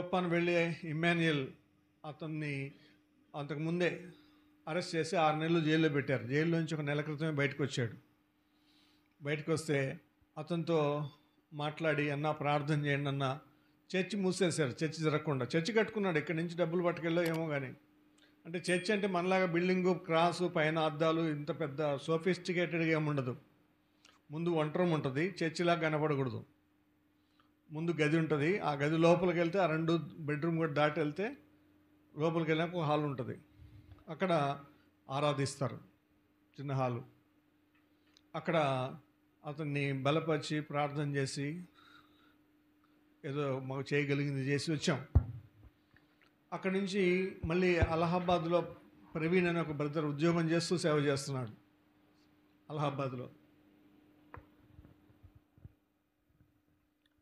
యొప్పాను వెళ్ళి ఇమ్మాన్యుయల్ అతన్ని అంతకుముందే అరెస్ట్ చేసి 6 నెలలు జైల్లో పెట్టారు. జైల్లో నుంచి 1 నెల క్రితమే బయటకు వచ్చాడు. బయటకు వస్తే అతనితో మాట్లాడి అన్న ప్రార్థన చేయండి అన్న, చర్చి మూసేశారు, చర్చి జరగకుండా. చర్చి కట్టుకున్నాడు, ఇక్కడి నుంచి డబ్బులు పట్టుకెళ్ళో ఏమో కానీ. అంటే చర్చి అంటే మనలాగా బిల్డింగు, క్రాసు, పైన అద్దాలు, ఇంత పెద్ద సోఫిస్టికేటెడ్గా ఏముండదు. ముందు వంట రూమ్ ఉంటుంది, చర్చిలాగా కనపడకూడదు. ముందు గది ఉంటుంది, ఆ గది లోపలికి వెళ్తే ఆ 2 బెడ్రూమ్ కూడా దాటి వెళ్తే లోపలికి వెళ్ళాక ఒక హాల్ ఉంటుంది, అక్కడ ఆరాధిస్తారు, చిన్న హాలు. అక్కడ అతన్ని బలపరిచి ప్రార్థన చేసి ఏదో మాకు చేయగలిగింది చేసి వచ్చాం. అక్కడి నుంచి మళ్ళీ అలహాబాద్లో ప్రవీణ్ అనే ఒక బ్రదర్ ఉద్యోగం చేస్తూ సేవ చేస్తున్నాడు అలహాబాద్లో.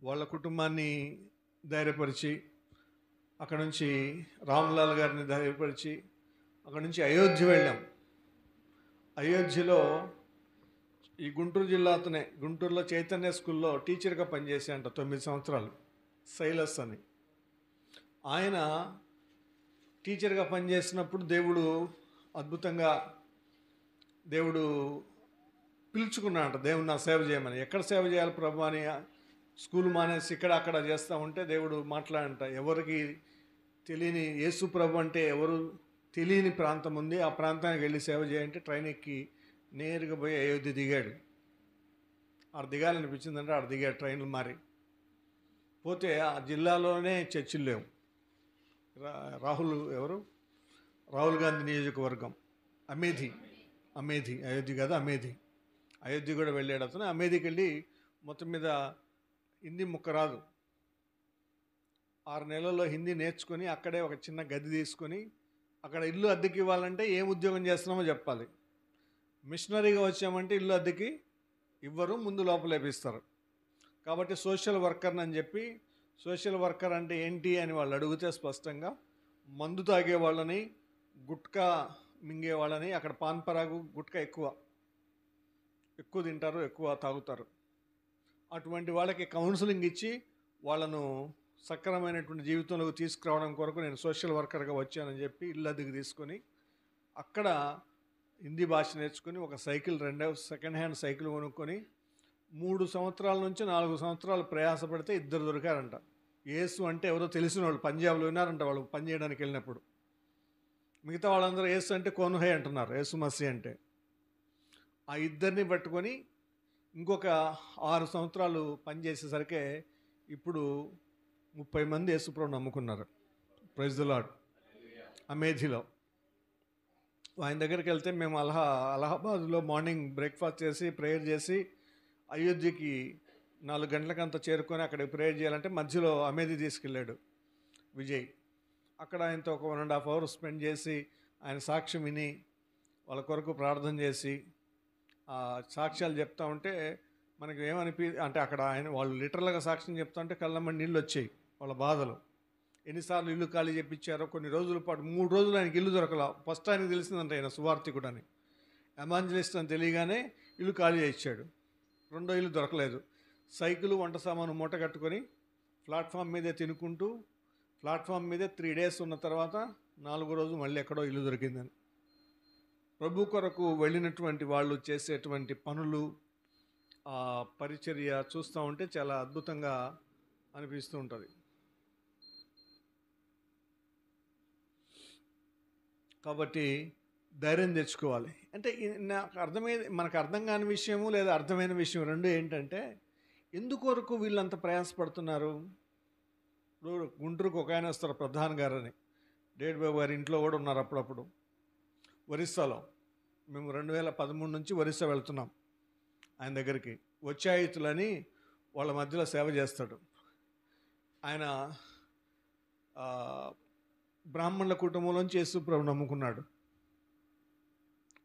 వాళ్ళ కుటుంబాన్ని ధైర్యపరిచి, అక్కడ నుంచి రామ్లాల్ గారిని ధైర్యపరిచి, అక్కడ నుంచి అయోధ్య వెళ్ళాం. అయోధ్యలో ఈ గుంటూరు జిల్లా అతనే, గుంటూరులో చైతన్య స్కూల్లో టీచర్గా పనిచేసాయంట 9 సంవత్సరాలు, సైలస్ అని. ఆయన టీచర్గా పనిచేసినప్పుడు దేవుడు అద్భుతంగా పిలుచుకున్నాడంట, దేవుడు నా సేవ చేయమని. ఎక్కడ సేవ చేయాలి ప్రభు అని స్కూల్ మానేసి ఇక్కడ అక్కడ చేస్తూ ఉంటే దేవుడు మాట్లాడంట, ఎవరికి తెలియని యేసు ప్రభు అంటే ఎవరు తెలియని ప్రాంతం ఉంది, ఆ ప్రాంతానికి వెళ్ళి సేవ చేయంటే ట్రైన్ ఎక్కి నేరుగా పోయి అయోధ్య దిగాడు. ఆడ దిగాలనిపించిందంటే ఆడ దిగాడు, ట్రైన్లు మారి పోతే ఆ జిల్లాలోనే చర్చిలు లేవు. రాహుల్ గాంధీ నియోజకవర్గం అమేధి, అయోధ్య కాదు అమేధి, అయోధ్య కూడా వెళ్ళాడు అతను. అమేధికి వెళ్ళి మొత్తం మీద హిందీ ముక్క రాదు, 6 నెలల్లో హిందీ నేర్చుకొని అక్కడే ఒక చిన్న గది తీసుకొని అక్కడ ఇల్లు అద్దెకి ఇవ్వాలంటే ఏం ఉద్యోగం చేస్తున్నామో చెప్పాలి. మిషనరీగా వచ్చామంటే ఇల్లు అద్దెకి ఇవ్వరు, ముందు లోపలేపిస్తారు. కాబట్టి సోషల్ వర్కర్ని అని చెప్పి, సోషల్ వర్కర్ అంటే ఏంటి అని వాళ్ళు అడిగితే స్పష్టంగా మందు తాగే వాళ్ళని, గుట్కా మింగే వాళ్ళని, అక్కడ పాన్ పరాగు గుట్కా ఎక్కువ తింటారు, ఎక్కువ తాగుతారు, అటువంటి వాళ్ళకి కౌన్సిలింగ్ ఇచ్చి వాళ్ళను సక్రమైనటువంటి జీవితంలోకి తీసుకురావడం కొరకు నేను సోషల్ వర్కర్గా వచ్చానని చెప్పి ఇల్లు అద్దెకి తీసుకొని అక్కడ హిందీ భాష నేర్చుకుని ఒక సైకిల్, సెకండ్ హ్యాండ్ సైకిల్ కొనుక్కొని 3 సంవత్సరాల నుంచి 4 సంవత్సరాలు ప్రయాసపడితే 2 దొరికారంట. యేసు అంటే ఎవరో తెలిసిన వాళ్ళు పంజాబ్లో విన్నారంట, వాళ్ళు పని చేయడానికి వెళ్ళినప్పుడు. మిగతా వాళ్ళందరూ యేసు అంటే కోన్హై అంటున్నారు, యేసు మసీ అంటే. ఆ 2 పట్టుకొని ఇంకొక 6 సంవత్సరాలు పనిచేసేసరికి ఇప్పుడు 30 మంది యేసుప్రభుని నమ్ముకున్నారు. Praise the lord. అమేధిలో ఆయన దగ్గరికి వెళ్తే మేము అలహాబాద్లో మార్నింగ్ బ్రేక్ఫాస్ట్ చేసి ప్రేయర్ చేసి అయోధ్యకి 4 గంటలకంతా చేరుకొని అక్కడికి ప్రేయర్ చేయాలంటే మధ్యలో అమేధి తీసుకెళ్ళాడు విజయ్. అక్కడ ఆయనతో ఒక 1.5 hours స్పెండ్ చేసి ఆయన సాక్ష్యం విని వాళ్ళ కొరకు ప్రార్థన చేసి సాక్ష్యాలు చెప్తా ఉంటే మనకి అంటే అక్కడ వాళ్ళు లిటరల్గా సాక్ష్యం చెప్తా ఉంటే కళ్ళమ్మడి నీళ్ళు వచ్చాయి వాళ్ళ బాధలు. ఎన్నిసార్లు ఇల్లు ఖాళీ చెప్పించారో, కొన్ని రోజుల పాటు 3 రోజులు ఆయనకి ఇల్లు దొరకలా. ఫస్ట్ ఆయనకి తెలిసిందంట ఆయన సువార్థికుడు అని, ఎవాంజలిస్ట్ అని తెలియగానే ఇల్లు ఖాళీ చేయించాడు. 2వ ఇల్లు దొరకలేదు. సైకిల్, వంట సామాను మూట కట్టుకొని ప్లాట్ఫామ్ మీదే తినుకుంటూ ప్లాట్ఫామ్ మీదే 3 days ఉన్న తర్వాత 4వ రోజు మళ్ళీ ఎక్కడో ఇల్లు దొరికిందని. ప్రభు కొరకు వెళ్ళినటువంటి వాళ్ళు చేసేటువంటి పనులు, పరిచర్య చూస్తూ ఉంటే చాలా అద్భుతంగా అనిపిస్తూ ఉంటుంది. కాబట్టి ధైర్యం తెచ్చుకోవాలి. అంటే మనకు అర్థం కాని విషయము లేదా అర్థమైన విషయం 2 ఏంటంటే, ఎందుకొరకు వీళ్ళంత ప్రయాసపడుతున్నారు. గుంటూరుకు ఒక ఆయన వస్తారు, ప్రధాన్ గారు అని, డేవిడ్ బాబు గారి ఇంట్లో కూడా ఉన్నారు అప్పుడప్పుడు. ఒరిస్సాలో మేము 2013 నుంచి ఒరిస్సా వెళ్తున్నాం ఆయన దగ్గరికి. వచ్చాయితులని వాళ్ళ మధ్యలో సేవ చేస్తాడు ఆయన. బ్రాహ్మణుల కుటుంబంలోంచి యేసుప్రభు నమ్ముకున్నాడు.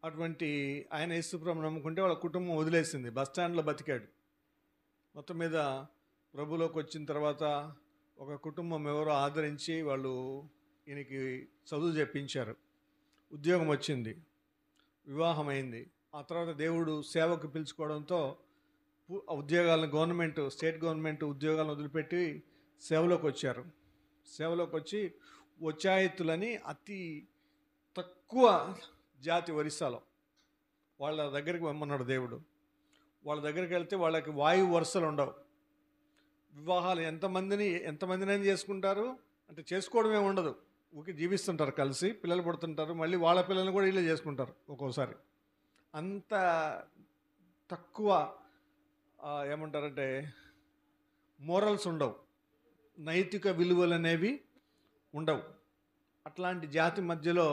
అటువంటి ఆయన యేసుప్రభు నమ్ముకుంటే వాళ్ళ కుటుంబం వదిలేసింది, బస్టాండ్లో బతికాడు. మొత్తం మీద ప్రభులోకి వచ్చిన తర్వాత ఒక కుటుంబం ఎవరో ఆదరించి వాళ్ళు ఈయనకి చదువు చెప్పించారు, ఉద్యోగం వచ్చింది, వివాహమైంది. ఆ తర్వాత దేవుడు సేవకు పిలుచుకోవడంతో ఉద్యోగాలను స్టేట్ గవర్నమెంట్ ఉద్యోగాలను వదిలిపెట్టి సేవలోకి వచ్చారు. సేవలోకి వచ్చి వచ్చాయితులని అతి తక్కువ జాతి ఒరిస్సాలో వాళ్ళ దగ్గరికి రమ్మన్నాడు దేవుడు. వాళ్ళ దగ్గరికి వెళ్తే వాళ్ళకి వాయు వరుసలు ఉండవు. వివాహాలు ఎంతమందినైనా చేసుకుంటారు, అంటే చేసుకోవడమే ఉండదు, ఊరికి జీవిస్తుంటారు, కలిసి పిల్లలు పుడుతుంటారు, మళ్ళీ వాళ్ళ పిల్లల్ని కూడా వీళ్ళే చేసుకుంటారు ఒక్కోసారి. అంత తక్కువ ఏమంటారంటే మోరల్స్ ఉండవు, నైతిక విలువలు అనేవి ఉండవు. అట్లాంటి జాతి మధ్యలో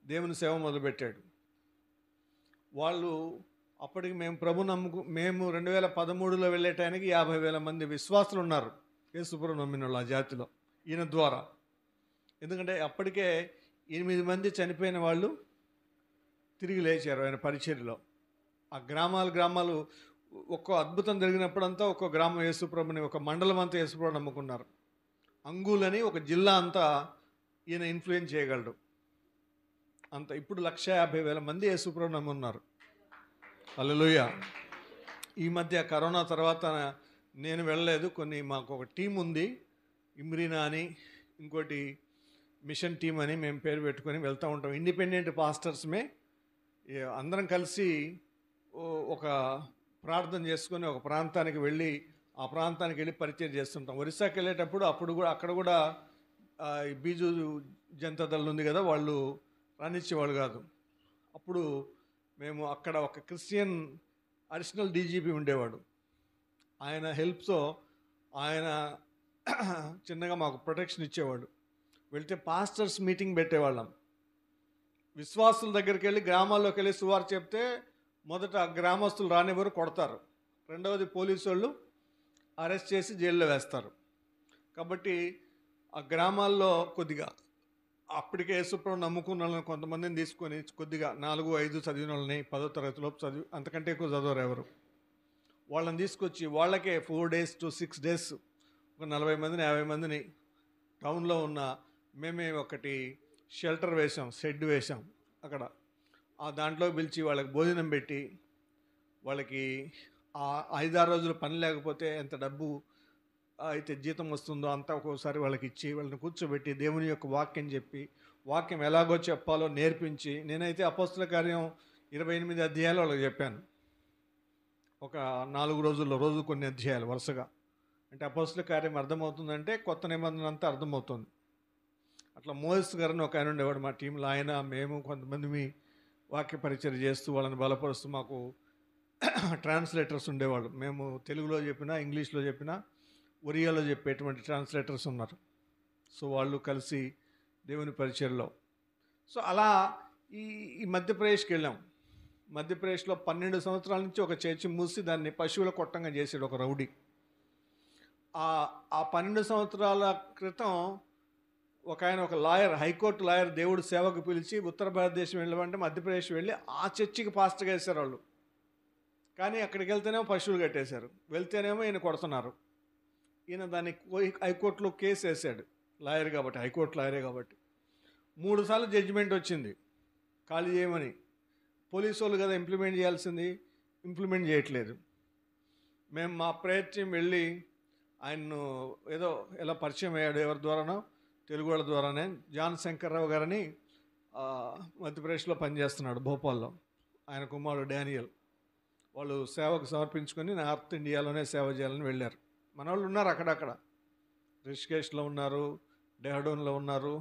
దేవుని సేవ మొదలుపెట్టాడు. వాళ్ళు అప్పటికి మేము 2013లో వెళ్ళే టైంకి 50,000 మంది విశ్వాసులు ఉన్నారు యేసుప్రభు నమ్మిన వాళ్ళు ఆ జాతిలో, ఈయన ద్వారా. ఎందుకంటే అప్పటికే 8 మంది చనిపోయిన వాళ్ళు తిరిగి లేచారు ఆయన పరిచర్యలో. ఆ గ్రామాలు ఒక్కో అద్భుతం జరిగినప్పుడంతా ఒక్కో గ్రామం యేసుప్రభుని, ఒక మండలం అంతా యేసుప్రభు నమ్ముకున్నారు. అంగులని ఒక జిల్లా అంతా ఈయన ఇన్ఫ్లుయెన్స్ చేయగలడు అంత. ఇప్పుడు 150,000 మంది యేసుప్రభు నమ్మున్నారు. హల్లెలూయా. ఈ మధ్య కరోనా తర్వాత నేను వెళ్ళలేదు, మాకు ఒక టీం ఉంది, ఇమ్రీనా అని, ఇంకోటి మిషన్ టీం అని మేము పేరు పెట్టుకొని వెళ్తూ ఉంటాం. ఇండిపెండెంట్ పాస్టర్స్మే అందరం కలిసి ఒక ప్రార్థన చేసుకొని ఒక ప్రాంతానికి వెళ్ళి ఆ ప్రాంతానికి వెళ్ళి పరిచయం చేస్తుంటాం. ఒరిస్సాకి వెళ్ళేటప్పుడు అక్కడ కూడా బీజు జనతా దళం ఉంది కదా, వాళ్ళు రానిచ్చేవాళ్ళు కాదు. అప్పుడు మేము అక్కడ ఒక క్రిస్టియన్ అడిషనల్ డీజీపీ ఉండేవాడు. ఆయన హెల్ప్తో ఆయన చిన్నగా మాకు ప్రొటెక్షన్ ఇచ్చేవాడు. వెళ్తే పాస్టర్స్ మీటింగ్ పెట్టేవాళ్ళం. విశ్వాసుల దగ్గరికి వెళ్ళి గ్రామాల్లోకి వెళ్ళి సువార్త చెప్తే మొదట గ్రామస్తులు రానివ్వరు, కొడతారు. రెండవది పోలీసు వాళ్ళు అరెస్ట్ చేసి జైల్లో వేస్తారు. కాబట్టి ఆ గ్రామాల్లో కొద్దిగా అప్పటికే యేసుప్రభుని నమ్ముకున్న వాళ్ళని కొంతమందిని తీసుకొని కొద్దిగా 4-5 చదివిన వాళ్ళని, 10వ తరగతిలోపు చదివి అంతకంటే ఎక్కువ చదవరు ఎవరు, వాళ్ళని తీసుకొచ్చి వాళ్ళకే 4 days to 6 days ఒక 40 మందిని 50 మందిని టౌన్లో ఉన్న మేమే ఒకటి షెల్టర్ వేసాం, షెడ్ వేసాం అక్కడ. ఆ దాంట్లో పిలిచి వాళ్ళకి భోజనం పెట్టి, వాళ్ళకి ఆ 5-6 రోజులు పని లేకపోతే ఎంత డబ్బు అయితే జీతం వస్తుందో అంతా ఒక్కోసారి వాళ్ళకి ఇచ్చి వాళ్ళని కూర్చోబెట్టి దేవుని యొక్క వాక్యం చెప్పి, వాక్యం ఎలాగో చెప్పాలో నేర్పించి, నేనైతే అపోస్తల కార్యం 28 అధ్యాయాలు వాళ్ళకి చెప్పాను. ఒక 4 రోజుల్లో రోజు కొన్ని అధ్యాయాలు వరుసగా. అంటే అపోస్తల కార్యం అర్థమవుతుందంటే కొత్త నిబంధన అంతా అర్థమవుతుంది. అట్లా మోసెస్ గారిని ఒక ఆయన ఉండేవాడు మా టీంలో. ఆయన మేము కొంతమంది వాక్య పరిచయం చేస్తూ వాళ్ళని బలపరుస్తూ, మాకు ట్రాన్స్లేటర్స్ ఉండేవాళ్ళు. మేము తెలుగులో చెప్పినా ఇంగ్లీష్లో చెప్పినా ఒరియాలో చెప్పేటువంటి ట్రాన్స్లేటర్స్ ఉన్నారు. సో వాళ్ళు కలిసి దేవుని పరిచయంలో. సో అలా ఈ మధ్యప్రదేశ్కి వెళ్ళాం. మధ్యప్రదేశ్లో 12 సంవత్సరాల నుంచి ఒక చర్చి మూసి దాన్ని పశువుల కొట్టంగా చేసాడు ఒక రౌడీ. ఆ 12 సంవత్సరాల క్రితం ఒక లాయర్, హైకోర్టు లాయర్ దేవుడు సేవకు పిలిచి ఉత్తరభారతదేశం వెళ్ళమంటే మధ్యప్రదేశ్ వెళ్ళి ఆ చర్చికి పాస్టర్గా వేశారు వాళ్ళు. కానీ అక్కడికి వెళ్తేనేమో పశువులు కట్టేశారు, వెళ్తేనేమో ఈయన కొడుతున్నారు. ఈయన దాన్ని హైకోర్టులో కేసు వేసాడు, లాయర్ కాబట్టి, హైకోర్టు లాయరే కాబట్టి. 3 సార్లు జడ్జిమెంట్ వచ్చింది ఖాళీ చేయమని. పోలీసు వాళ్ళు కదా ఇంప్లిమెంట్ చేయాల్సింది, ఇంప్లిమెంట్ చేయట్లేదు. మేము మా ప్రయత్నం వెళ్ళి ఆయన్ను ఏదో ఎలా పరిచయం అయ్యాడు, ఎవరి ద్వారానో, తెలుగు వాళ్ళ ద్వారానే. జాన్ శంకర్రావు గారని మధ్యప్రదేశ్లో పనిచేస్తున్నాడు భోపాల్లో, ఆయన కుమారుడు డానియల్. వాళ్ళు సేవకు సమర్పించుకొని నార్త్ ఇండియాలోనే సేవ చేయాలని వెళ్ళారు. మన వాళ్ళు ఉన్నారు అక్కడక్కడ, రిషికేశ్లో ఉన్నారు, డెహ్రాడూన్లో ఉన్నారు,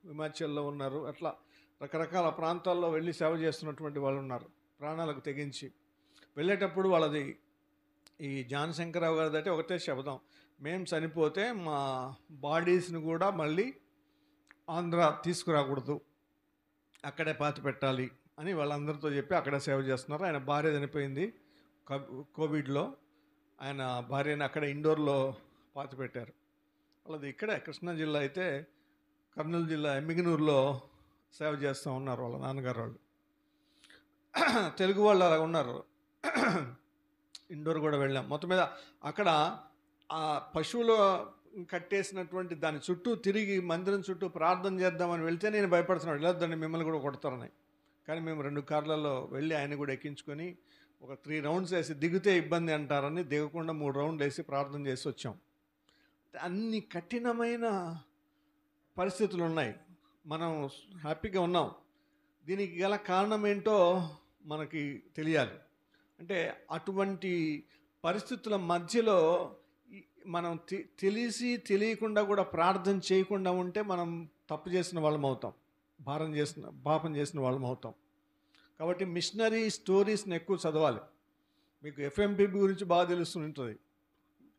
హిమాచల్లో ఉన్నారు, అట్లా రకరకాల ప్రాంతాల్లో వెళ్ళి సేవ చేస్తున్నటువంటి వాళ్ళు ఉన్నారు, ప్రాణాలకు తెగించి. వెళ్ళేటప్పుడు వాళ్ళది ఈ జాన్ శంకర్రావు గారిదంటే ఒకటే శబ్దం, మేము చనిపోతే మా బాడీస్ని కూడా మళ్ళీ ఆంధ్ర తీసుకురాకూడదు, అక్కడే పాతి పెట్టాలి అని వాళ్ళందరితో చెప్పి అక్కడే సేవ చేస్తున్నారు. ఆయన భార్య చనిపోయింది కోవిడ్లో, ఆయన భార్యని అక్కడ ఇండోర్లో పాతి పెట్టారు. వాళ్ళది ఇక్కడే కృష్ణా జిల్లా, అయితే కర్నూలు జిల్లా ఎమ్మిగనూరులో సేవ చేస్తూ ఉన్నారు వాళ్ళ నాన్నగారు. వాళ్ళు తెలుగు వాళ్ళు అలా ఉన్నారు. ఇండోర్ కూడా వెళ్ళాం. మొత్తం మీద అక్కడ ఆ పశువులు కట్టేసినటువంటి దాని చుట్టూ తిరిగి మందిరం చుట్టూ ప్రార్థన చేద్దామని వెళ్తే నేను భయపడుతున్నాడు, వెళ్ళొద్దండి మిమ్మల్ని కూడా కొడతారని. కానీ మేము 2 కార్లలో వెళ్ళి ఆయన కూడా ఎక్కించుకొని ఒక 3 రౌండ్స్ వేసి, దిగితే ఇబ్బంది అంటారని దిగకుండా 3 రౌండ్లు వేసి ప్రార్థన చేసి వచ్చాం. అన్ని కఠినమైన పరిస్థితులు ఉన్నాయి, మనం హ్యాపీగా ఉన్నాం. దీనికి గల కారణం ఏంటో మనకి తెలియాలి. అంటే అటువంటి పరిస్థితుల మధ్యలో మనం తెలిసి తెలియకుండా కూడా ప్రార్థన చేయకుండా ఉంటే మనం తప్పు చేసిన వాళ్ళం అవుతాం, పాపం చేసిన వాళ్ళం అవుతాం. కాబట్టి మిషనరీ స్టోరీస్ని ఎక్కువ చదవాలి. మీకు ఎఫ్ఎంపిబి గురించి బాగా తెలుస్తుంటుంది.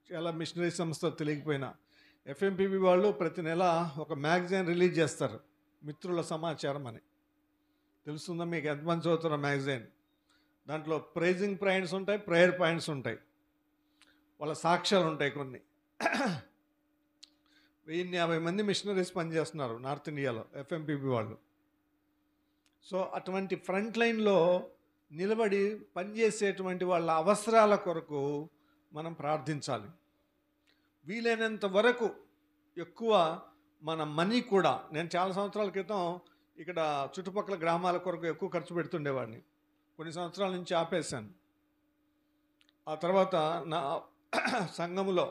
చాలా మిషనరీ సంస్థ తెలియకపోయినా ఎఫ్ఎంపిబి వాళ్ళు ప్రతి నెల ఒక మ్యాగజైన్ రిలీజ్ చేస్తారు, మిత్రుల సమాచారం అని. తెలుస్తుందా మీకు? ఎంతమంది చదువుతున్న మ్యాగజైన్? దాంట్లో ప్రైజింగ్ పాయింట్స్ ఉంటాయి, ప్రేయర్ పాయింట్స్ ఉంటాయి, వాళ్ళ సాక్ష్యాలు ఉంటాయి. కొన్ని 1050 మంది మిషనరీస్ పనిచేస్తున్నారు నార్త్ ఇండియాలో ఎఫ్ఎంపిబి వాళ్ళు. సో అటువంటి ఫ్రంట్ లైన్లో నిలబడి పనిచేసేటువంటి వాళ్ళ అవసరాల కొరకు మనం ప్రార్థించాలి. వీలైనంత వరకు ఎక్కువ మన మనీ కూడా, నేను చాలా సంవత్సరాల క్రితం ఇక్కడ చుట్టుపక్కల గ్రామాల కొరకు ఎక్కువ ఖర్చు పెడుతుండేవాడిని. కొన్ని సంవత్సరాల నుంచి ఆపేశాను. ఆ తర్వాత నా సంఘములో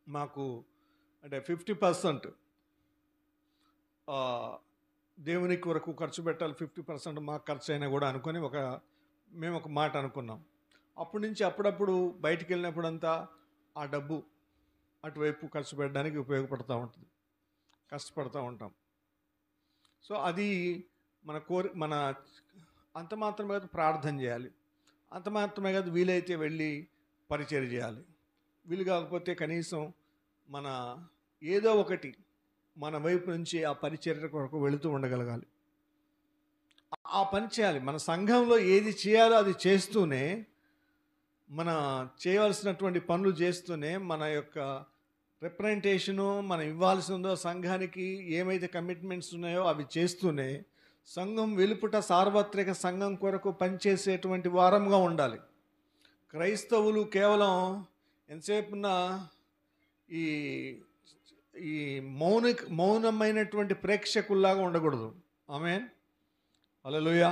మాకు అంటే 50% దేవునికి వరకు ఖర్చు పెట్టాలి, 50% మాకు ఖర్చు అయినా కూడా అనుకొని మేము ఒక మాట అనుకున్నాం. అప్పటి నుంచి అప్పుడప్పుడు బయటికి వెళ్ళినప్పుడంతా ఆ డబ్బు అటువైపు ఖర్చు పెట్టడానికి ఉపయోగపడుతూ ఉంటుంది, కష్టపడుతూ ఉంటాం. సో అది మన అంత మాత్రమే కాదు, ప్రార్థన చేయాలి. అంత మాత్రమే కాదు, వీలైతే వెళ్ళి పరిచర్య చేయాలి. వీలు కాకపోతే కనీసం మన ఏదో ఒకటి మన వైపు నుంచి ఆ పరిచర్య కొరకు వెళుతూ ఉండగలగాలి. ఆ పని చేయాలి. మన సంఘంలో ఏది చేయాలో అది చేస్తూనే, మన చేయవలసినటువంటి పనులు చేస్తూనే, మన యొక్క రిప్రజెంటేషను మనం ఇవ్వాల్సిందో సంఘానికి ఏమైతే కమిట్మెంట్స్ ఉన్నాయో అవి చేస్తూనే, సంఘం వెలుపుట సార్వత్రిక సంఘం కొరకు పనిచేసేటువంటి వారంగా ఉండాలి. క్రైస్తవులు కేవలం ఎంతసేపున్న ఈ మౌనమైనటువంటి ప్రేక్షకుల్లాగా ఉండకూడదు. ఆమేన్, హల్లెలూయా.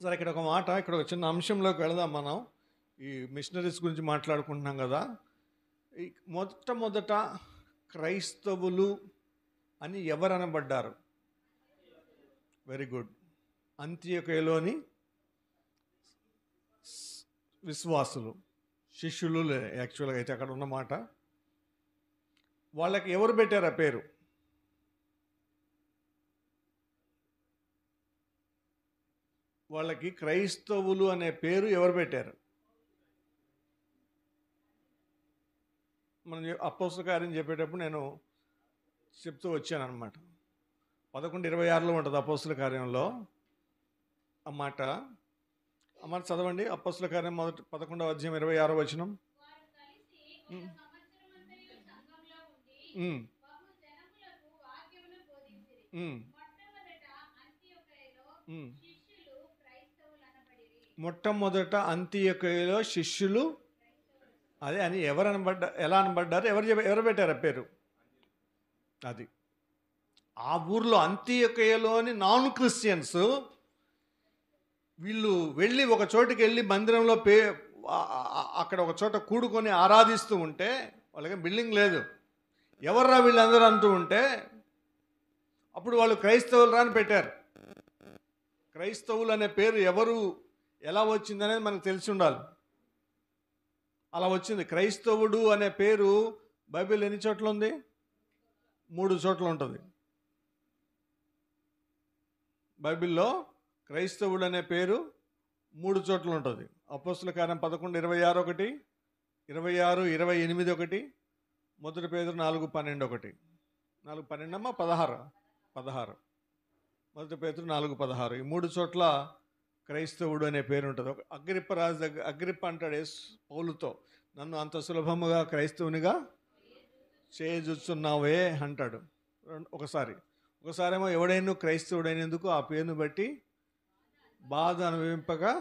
సరే, ఇక్కడ ఒక మాట, ఇక్కడ ఒక చిన్న అంశంలోకి వెళదాం. మనం ఈ మిషనరీస్ గురించి మాట్లాడుకుంటున్నాం కదా. ఈ మొట్టమొదట క్రైస్తవులు అని ఎవరు అనబడ్డారు? Very good. అంత్యోక్యలోని విశ్వాసులు, శిష్యులు యాక్చువల్గా అయితే అక్కడ ఉన్నమాట. వాళ్ళకి ఎవరు పెట్టారు ఆ పేరు? వాళ్ళకి క్రైస్తవులు అనే పేరు ఎవరు పెట్టారు? మనం అపోస్తల కార్యం చెప్పేటప్పుడు నేను చెప్తూ వచ్చాను అనమాట. 11:26 ఉంటుంది అపోస్తల కార్యంలో ఆ మాట. చదవండి. అపోస్తల కార్యం 11వ అధ్యాయం 26వ వచనం. మొట్టమొదట అంతియోక్యలో శిష్యులు అదే అని ఎలా అనబడ్డారు? ఎవరు పెట్టారు పేరు? అది ఆ ఊర్లో అంతియోక్యలోని నాన్ క్రిస్టియన్స్ వీళ్ళు వెళ్ళి ఒక చోటుకి వెళ్ళి మందిరంలో అక్కడ ఒక చోట కూడుకొని ఆరాధిస్తూ ఉంటే, వాళ్ళకి బిల్డింగ్ లేదు, ఎవర్రా వీళ్ళందరూ అంటూ ఉంటే, అప్పుడు వాళ్ళు క్రైస్తవులు రాని పెట్టారు. క్రైస్తవులు అనే పేరు ఎలా వచ్చిందనేది మనకు తెలిసి ఉండాలి. అలా వచ్చింది. క్రైస్తవుడు అనే పేరు బైబిల్ ఎన్ని చోట్ల ఉంది? 3 చోట్ల ఉంటుంది. బైబిల్లో క్రైస్తవుడు అనే పేరు 3 చోట్ల ఉంటుంది. అపోస్తల కార్యం 11:26 ఒకటి, 26, 28 ఒకటి, 1 పేతురు 4:12 ఒకటి. 4:12 అమ్మా 16 1 పేతురు 4:16. ఈ 3 చోట్ల క్రైస్తవుడు అనే పేరు ఉంటుంది. అగ్రిప్ప రాజు దగ్గర అగ్రిప్ప అంటాడు పౌలుతో, నన్ను అంత సులభముగా క్రైస్తవునిగా చేయజుస్తున్నావే అంటాడు. ఒకసారేమో ఎవడైనా క్రైస్తవుడైనందుకు ఆ పేరును బట్టి బాధ అనుభవింపగా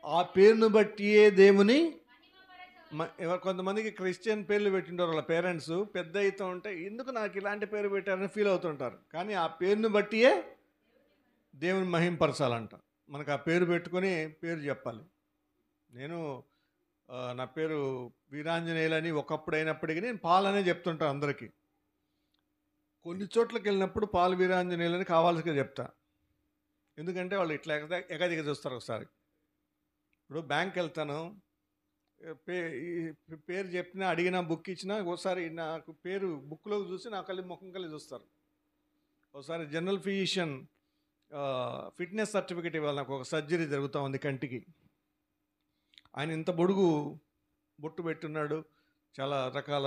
ఆ పేరును బట్టియే దేవుని కొంతమందికి క్రిస్టియన్ పేర్లు పెట్టింటారు వాళ్ళ పేరెంట్స్. పెద్ద అవుతూ ఉంటే ఎందుకు నాకు ఇలాంటి పేరు పెట్టారని ఫీల్ అవుతుంటారు. కానీ ఆ పేరును బట్టియే దేవుని మహింపరచాలంట. మనకు ఆ పేరు పెట్టుకొని పేరు చెప్పాలి. నేను నా పేరు వీరాంజనేయులని ఒకప్పుడు అయినప్పటికీ నేను పాలనే చెప్తుంటాను అందరికీ. కొన్ని చోట్లకి వెళ్ళినప్పుడు పాలు వీరాంజనేయులని కావాల్సిగా చెప్తా. ఎందుకంటే వాళ్ళు ఇట్లా ఎగదిగ చూస్తారు. ఒకసారి ఇప్పుడు బ్యాంక్ వెళ్తాను, పేరు చెప్పినా అడిగినా బుక్ ఇచ్చినా ఒకసారి నాకు పేరు బుక్లోకి చూసి నా ముఖం కలిసి చూస్తారు. ఒకసారి జనరల్ ఫిజిషియన్ ఫిట్నెస్ సర్టిఫికేట్ ఇవ్వాలి, నాకు ఒక సర్జరీ జరుగుతూ ఉంది కంటికి. ఆయన ఇంత బొడుగు బొట్టు పెట్టున్నాడు, చాలా రకాల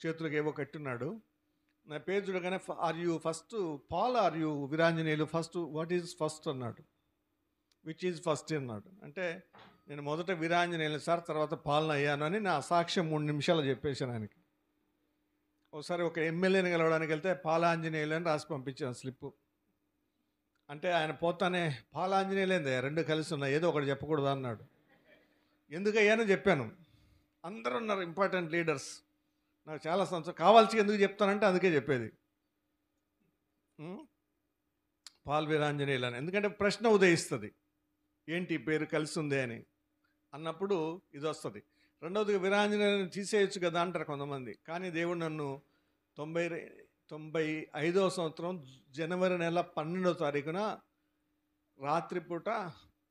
చేతులకు ఏవో కట్టున్నాడు. నా పేరు చూడగానే are you first Paul are you Veeranjaneyulu first, what is first అన్నాడు. విచ్ ఈజ్ ఫస్ట్ అన్నాడు. అంటే నేను మొదట వీరాంజనేయులు సార్, తర్వాత పాలన అయ్యాను అని నా సాక్ష్యం 3 నిమిషాలు చెప్పేశాను ఆయనకి. ఒకసారి ఒక ఎమ్మెల్యేని కలవడానికి వెళ్తే పాలాంజనేయులు అని రాసి పంపించాను స్లిప్పు. అంటే ఆయన పోతానే పాలాంజనేయులేందా 2 కలిసి ఉన్నాయి, ఏదో ఒకటి చెప్పకూడదు అన్నాడు. ఎందుకయ్యానో చెప్పాను. అందరూ ఉన్నారు ఇంపార్టెంట్ లీడర్స్, నాకు చాలా సంతోషం. కావాల్సి ఎందుకు చెప్తానంటే అందుకే చెప్పేది పాల్ వీరాంజనేయులు అని. ఎందుకంటే ప్రశ్న ఉదయిస్తుంది, ఏంటి పేరు కలిసి ఉంది అని అన్నప్పుడు ఇది వస్తుంది. రెండవదిగా వీరాంజనేయులను తీసేయచ్చు కదా అంటారు కొంతమంది. కానీ దేవుడు నన్ను 95వ సంవత్సరం జనవరి నెల 12వ తారీఖున రాత్రిపూట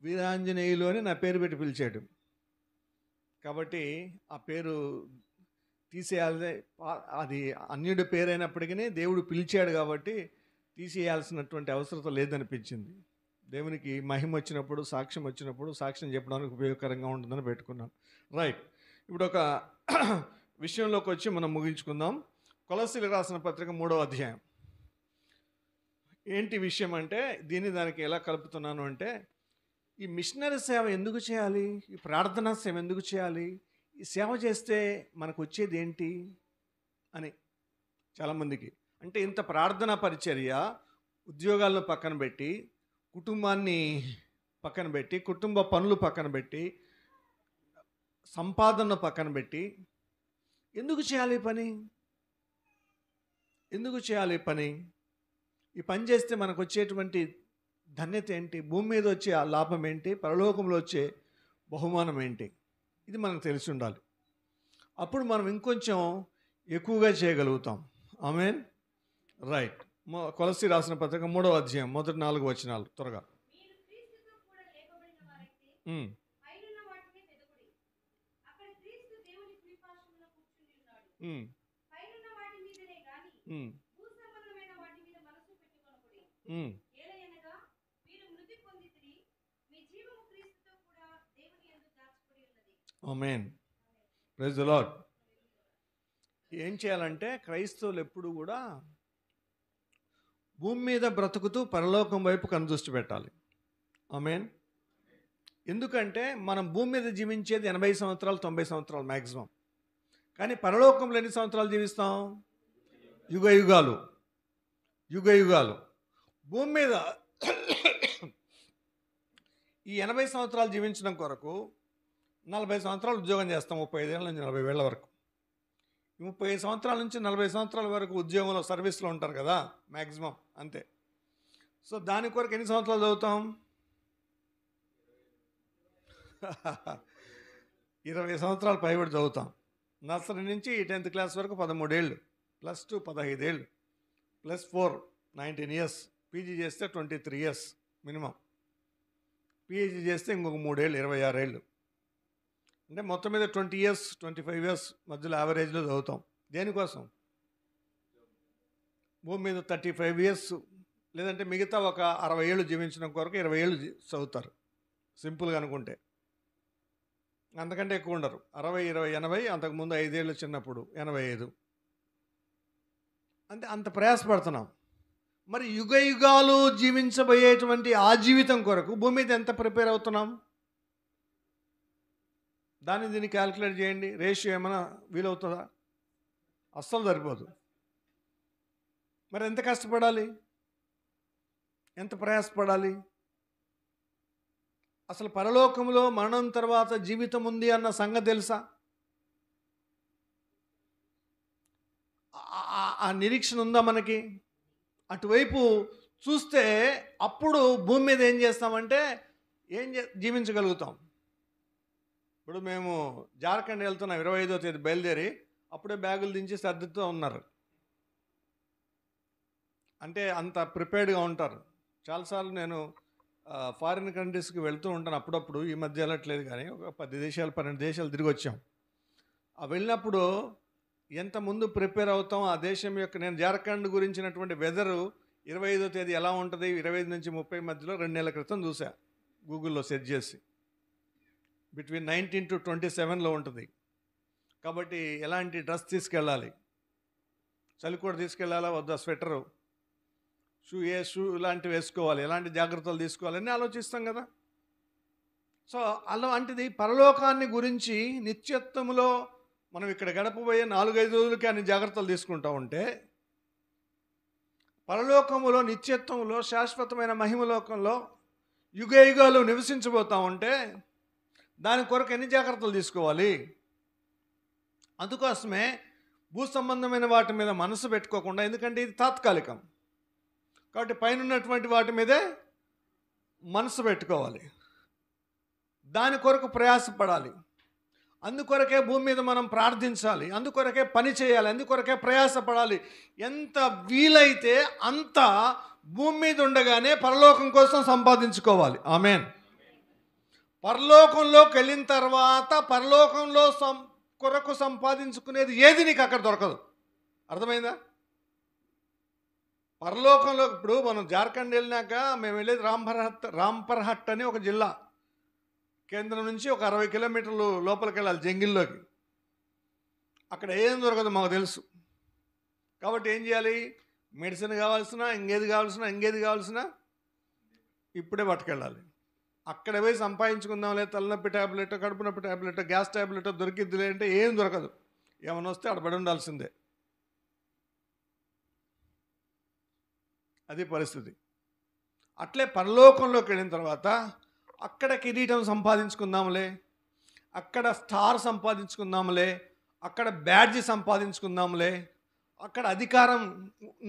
వీరాంజనేయులు అని నా పేరు పెట్టి పిలిచాడు. కాబట్టి ఆ పేరు తీసేయాలి, అది అన్యుడి పేరైనప్పటికీ దేవుడు పిలిచాడు కాబట్టి తీసేయాల్సినటువంటి అవసరం లేదనిపించింది. దేవునికి మహిమ వచ్చినప్పుడు, సాక్ష్యం వచ్చినప్పుడు సాక్ష్యం చెప్పడానికి ఉపయోగకరంగా ఉంటుందని పెట్టుకున్నాను. రైట్, ఇప్పుడు ఒక విషయంలోకి వచ్చి మనం ముగించుకుందాం. కొలస్సీలకు రాసిన పత్రిక 3వ అధ్యాయం. ఏంటి విషయం అంటే, దానికి ఎలా కలుపుతున్నాను అంటే, ఈ మిషనరీ సేవ ఎందుకు చేయాలి, ఈ ప్రార్థనా సేవ ఎందుకు చేయాలి, ఈ సేవ చేస్తే మనకు వచ్చేది ఏంటి అని చాలామందికి. అంటే ఇంత ప్రార్థనా పరిచర్య, ఉద్యోగాలను పక్కన పెట్టి, కుటుంబాన్ని పక్కన పెట్టి, కుటుంబ పనులు పక్కన పెట్టి, సంపాదన పక్కన పెట్టి ఎందుకు చేయాలి పని? ఎందుకు చేయాలి పని? ఈ పని చేస్తే మనకు వచ్చేటువంటి ధన్యత ఏంటి, భూమి మీద వచ్చే ఆ లాభం ఏంటి, పరలోకంలో వచ్చే బహుమానం ఏంటి, ఇది మనకు తెలిసి ఉండాలి. అప్పుడు మనం ఇంకొంచెం ఎక్కువగా చేయగలుగుతాం. ఆమేన్. రైట్, కొలస్సీ రాసిన పత్రిక 3వ అధ్యాయం మొదటి 4 వచనాలు త్వరగా. ఆమేన్. Praise the lord. ఏం చేయాలంటే క్రైస్తవులు ఎప్పుడు కూడా భూమి మీద బ్రతుకుతూ పరలోకం వైపు కనుదృష్టి పెట్టాలి. ఆమేన్. ఎందుకంటే మనం భూమి మీద జీవించేది 80 సంవత్సరాలు 90 సంవత్సరాలు మ్యాక్సిమం. కానీ పరలోకంలో ఎన్ని సంవత్సరాలు జీవిస్తాం? యుగ యుగాలు, యుగ యుగాలు. భూమి మీద ఈ 80 సంవత్సరాలు జీవించడం కొరకు 40 సంవత్సరాలు ఉద్యోగం చేస్తాం, 35 ఏళ్ళ నుంచి 40 ఏళ్ళ వరకు. 35 సంవత్సరాల నుంచి 40 సంవత్సరాల వరకు ఉద్యోగంలో సర్వీస్లో ఉంటారు కదా మ్యాక్సిమం, అంతే. సో దాని కొరకు ఎన్ని సంవత్సరాలు చదువుతాం? 20 సంవత్సరాలు పైబడి చదువుతాం. నర్సరీ నుంచి 10th క్లాస్ వరకు 13 ఏళ్ళు, +2 15 ఏళ్ళు, +4 19 ఇయర్స్, పీజీ చేస్తే 23 ఇయర్స్ మినిమం, పిహెచ్డీ చేస్తే ఇంకొక 3 ఏళ్ళు 26 ఏళ్ళు. అంటే మొత్తం మీద 20 ఇయర్స్ 25 ఇయర్స్ మధ్యలో యావరేజ్లో చదువుతాం. దేనికోసం? భూమి మీద 35 ఇయర్స్ లేదంటే మిగతా ఒక 60 ఏళ్ళు జీవించడం కొరకు 20 ఏళ్ళు చదువుతారు సింపుల్గా అనుకుంటే. అంతకంటే ఎక్కువ ఉండరు. 60 20 80, అంతకుముందు 5 ఏళ్ళు చిన్నప్పుడు 85. అంటే అంత ప్రయాసపడుతున్నాం. మరి యుగ యుగాలు జీవించబోయేటువంటి ఆ జీవితం కొరకు భూమి మీద ఎంత ప్రిపేర్ అవుతున్నాం? దీన్ని క్యాల్కులేట్ చేయండి. రేషియో ఏమైనా వీలవుతుందా? అస్సలు సరిపోదు. మరి ఎంత కష్టపడాలి, ఎంత ప్రయాసపడాలి? అసలు పరలోకంలో మరణం తర్వాత జీవితం ఉంది అన్న సంగతి తెలుసా? ఆ నిరీక్షణ ఉందా మనకి? అటువైపు చూస్తే అప్పుడు భూమి మీద ఏం చేస్తామంటే జీవించగలుగుతాం. ఇప్పుడు మేము జార్ఖండ్ వెళ్తున్నాం 25వ తేదీ బయలుదేరి, అప్పుడే బ్యాగులు దించి సర్దుతూ ఉన్నారు. అంటే అంత ప్రిపేర్డ్గా ఉంటారు. చాలాసార్లు నేను ఫారిన్ కంట్రీస్కి వెళ్తూ ఉంటాను అప్పుడప్పుడు. ఈ మధ్య వెళ్ళట్లేదు, కానీ ఒక 10 దేశాలు 12 దేశాలు తిరిగి వచ్చాం. వెళ్ళినప్పుడు ఎంత ముందు ప్రిపేర్ అవుతాం ఆ దేశం యొక్క. నేను జార్ఖండ్ గురించినటువంటి వెదరు 25వ తేదీ ఎలా ఉంటుంది, 25 నుంచి 30 మధ్యలో 2 నెలల క్రితం చూసా గూగుల్లో సెర్చ్ చేసి. బిట్వీన్ 19 to 27లో ఉంటుంది. కాబట్టి ఎలాంటి డ్రెస్ తీసుకెళ్ళాలి, చలికోట తీసుకెళ్ళాలా వద్దా, స్వెటరు, షూ ఇలాంటివి వేసుకోవాలి, ఎలాంటి జాగ్రత్తలు తీసుకోవాలని ఆలోచిస్తాం కదా. సో అలాంటిది పరలోకాన్ని గురించి నిత్యత్వములో మనం ఇక్కడ గడపబోయే 4-5 రోజులకి అన్ని జాగ్రత్తలు తీసుకుంటూ ఉంటే, పరలోకములో నిత్యత్వంలో శాశ్వతమైన మహిమలోకంలో యుగయుగాలు నివసించబోతూ ఉంటే దాని కొరకు ఎన్ని జాగ్రత్తలు తీసుకోవాలి. అందుకోసమే భూ సంబంధమైన వాటి మీద మనసు పెట్టుకోకుండా, ఎందుకంటే ఇది తాత్కాలికం కాబట్టి పైన ఉన్నటువంటి వాటి మీదే మనసు పెట్టుకోవాలి, దాని కొరకు ప్రయాసపడాలి. అందుకొరకే భూమి మీద మనం ప్రార్థించాలి, అందుకొరకే పని చేయాలి, అందుకొరకే ప్రయాసపడాలి. ఎంత వీలైతే అంత భూమి మీద ఉండగానే పరలోకం కోసం సంపాదించుకోవాలి. ఆమేన్. పరలోకంలోకి వెళ్ళిన తర్వాత పరలోకంలో కొరకు సంపాదించుకునేది ఏది నీకు అక్కడ దొరకదు. అర్థమైందా? పరలోకంలో ఇప్పుడు మనం జార్ఖండ్ వెళ్ళినాక మేము వెళ్ళేది రాంపర్హట్ అని ఒక జిల్లా, కేంద్రం నుంచి ఒక 60 కిలోమీటర్లు లోపలికి వెళ్ళాలి జంగిల్లోకి. అక్కడ ఏం దొరకదు మాకు తెలుసు. కాబట్టి ఏం చేయాలి, మెడిసిన్ కావాల్సిన ఇంకేది కావాల్సిన ఇప్పుడే పట్టుకెళ్ళాలి. అక్కడ పోయి సంపాదించుకుందాంలే, తలనొప్పి ట్యాబ్లెట్, కడుపు నొప్పి ట్యాబ్లెట్, గ్యాస్ ట్యాబ్లెట్ దొరికిద్దిలే అంటే ఏం దొరకదు. ఏమైనా వస్తే అక్కడ పడి ఉండాల్సిందే. అది పరిస్థితి. అట్లే పరలోకంలోకి వెళ్ళిన తర్వాత అక్కడ కిరీటం సంపాదించుకుందాంలే, అక్కడ స్టార్ సంపాదించుకుందాంలే, అక్కడ బ్యాడ్జి సంపాదించుకుందాంలే, అక్కడ అధికారం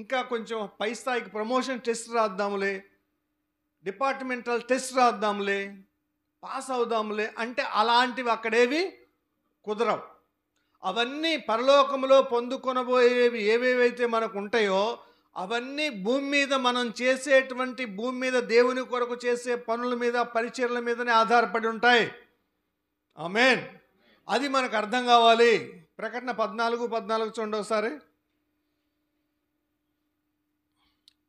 ఇంకా కొంచెం పై స్థాయికి ప్రమోషన్ టెస్ట్ రాద్దాంలే, డిపార్ట్మెంటల్ టెస్ట్ రాద్దాంలే, పాస్ అవుదాంలే అంటే అలాంటివి అక్కడేవి కుదరవు. అవన్నీ పరలోకంలో పొందుకొనబోయేవి ఏవేవైతే మనకు ఉంటాయో అవన్నీ భూమి మీద మనం చేసేటువంటి, భూమి మీద దేవుని కొరకు చేసే పనుల మీద, పరిచర్ల మీదనే ఆధారపడి ఉంటాయి. ఆమేన్. అది మనకు అర్థం కావాలి. ప్రకటన 14 చూడండి ఒకసారి.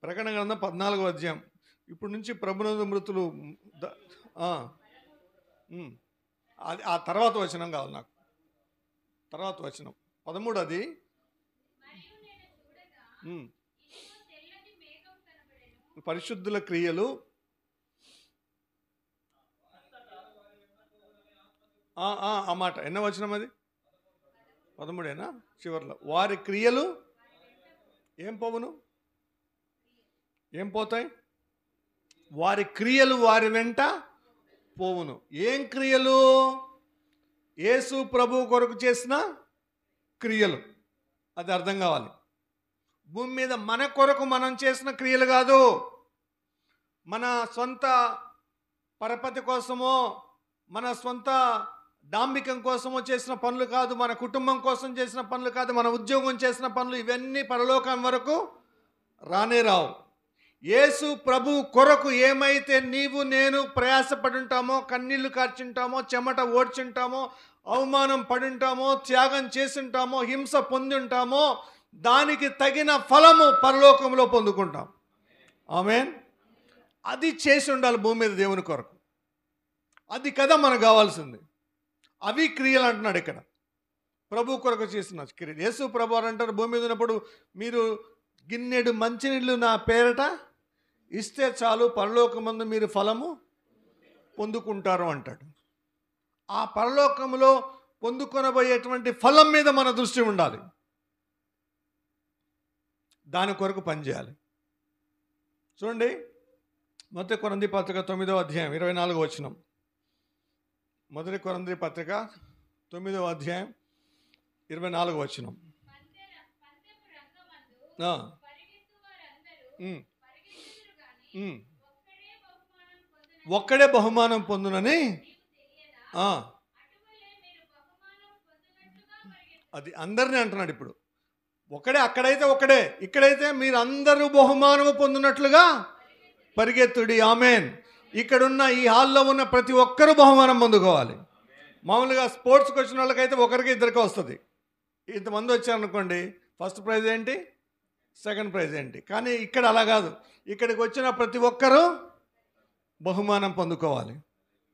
ప్రకటన గ్రంథం 14వ అధ్యాయం. ఇప్పుడు నుంచి ప్రభునందు మృతులు అది ఆ తర్వాత వచనం కావాలి నాకు. తర్వాత వచనం 13 అది. పరిశుద్ధుల క్రియలు ఆ మాట ఎన్న వచనం అది? 13 చివర్లో. వారి క్రియలు ఏం పోవును, ఏం పోతాయి? వారి క్రియలు వారి వెంట పోవును. ఏం క్రియలు? యేసు ప్రభు కొరకు చేసిన క్రియలు. అది అర్థం కావాలి. భూమి మీద మన కొరకు మనం చేసిన క్రియలు కాదు, మన సొంత పరపతి కోసమో మన సొంత డాంబికం కోసమో చేసిన పనులు కాదు, మన కుటుంబం కోసం చేసిన పనులు కాదు, మన ఉద్యోగం చేసిన పనులు. ఇవన్నీ పరలోకం వరకు రానే రావు. యేసు ప్రభు కొరకు ఏమైతే నీవు నేను ప్రయాసపడి ఉంటామో, కన్నీళ్లు కార్చుంటామో, చెమట ఓడ్చుంటామో, అవమానం పడుంటామో, త్యాగం చేసుంటామో, హింస పొంది ఉంటామో, దానికి తగిన ఫలము పరలోకంలో పొందుకుంటాం. ఆమేన్. అది చేసి ఉండాలి భూమి మీద దేవుని కొరకు. అది కదా మనకు కావాల్సింది. అవి క్రియలు అంటున్నాడు ఇక్కడ. ప్రభు కొరకు చేసిన క్రియలు. యేసు ప్రభు అంటారు, భూమి మీద ఉన్నప్పుడు మీరు గిన్నెడు మంచినీళ్ళు నా పేరట ఇస్తే చాలు, పరలోకమందు మీరు ఫలము పొందుకుంటారు అంటాడు. ఆ పరలోకములో పొందుకొనబోయేటువంటి ఫలం మీద మన దృష్టి ఉండాలి. దాని కొరకు పనిచేయాలి. చూడండి, మొదటి కొరింథీ పత్రిక 9వ అధ్యాయం 24వ వచనం. మొదటి కొరింథీ పత్రిక 9వ అధ్యాయం 24వ వచనం. ఒక్కడే బహుమానం పొందునని అది అందరినీ అంటున్నాడు ఇప్పుడు. ఒకడే, అక్కడైతే ఒకడే, ఇక్కడైతే మీరు అందరూ బహుమానము పొందినట్లుగా పరిగెత్తుడి. ఆమెన్. ఇక్కడున్న ఈ హాల్లో ఉన్న ప్రతి ఒక్కరూ బహుమానం పొందుకోవాలి. మామూలుగా స్పోర్ట్స్కి వచ్చిన వాళ్ళకైతే ఒకరికి ఇద్దరికి వస్తుంది. ఇంతమంది వచ్చారనుకోండి, ఫస్ట్ ప్రైజ్ ఏంటి, సెకండ్ ప్రైజ్ ఏంటి. కానీ ఇక్కడ అలా కాదు. ఇక్కడికి వచ్చిన ప్రతి ఒక్కరూ బహుమానం పొందుకోవాలి.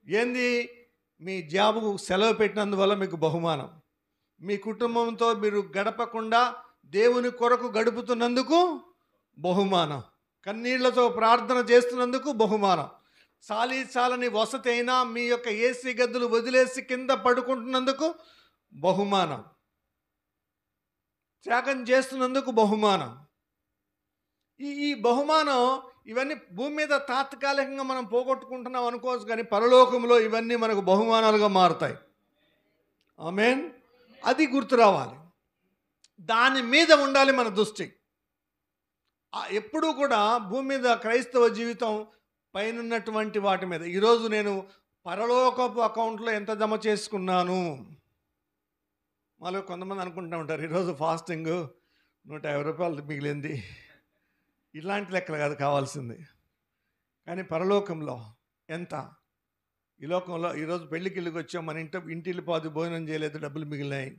ఏంది, మీ జాబు సెలవు పెట్టినందువల్ల మీకు బహుమానం. మీ కుటుంబంతో మీరు గడపకుండా దేవుని కొరకు గడుపుతున్నందుకు బహుమానం. కన్నీళ్లతో ప్రార్థన చేస్తున్నందుకు బహుమానం. చాలని వసతి అయినా మీ యొక్క ఏసీ గదులు వదిలేసి కింద పడుకుంటున్నందుకు బహుమానం. త్యాగం చేస్తున్నందుకు బహుమానం. ఈ బహుమానం ఇవన్నీ భూమి మీద తాత్కాలికంగా మనం పోగొట్టుకుంటున్నాం అనుకోవచ్చు, కానీ పరలోకంలో ఇవన్నీ మనకు బహుమానాలుగా మారుతాయి. ఆమేన్. అది గుర్తు రావాలి. దాని మీద ఉండాలి మన దృష్టి. ఎప్పుడూ కూడా భూమి మీద క్రైస్తవ జీవితం పైనున్నటువంటి వాటి మీద. ఈరోజు నేను పరలోకపు అకౌంట్లో ఎంత జమ చేసుకున్నాను. మాలో కొంతమంది అనుకుంటూ ఉంటారు, ఈరోజు ఫాస్టింగ్ 150 రూపాయలు మిగిలింది. ఇలాంటి లెక్కలు కాదు కావాల్సింది. కానీ పరలోకంలో ఎంత, ఈ లోకంలో ఈరోజు పెళ్ళికి ఇళ్ళకి వచ్చాం, మన ఇంటిల్లి పాది భోజనం చేయలేదు, డబ్బులు మిగిలినాయి.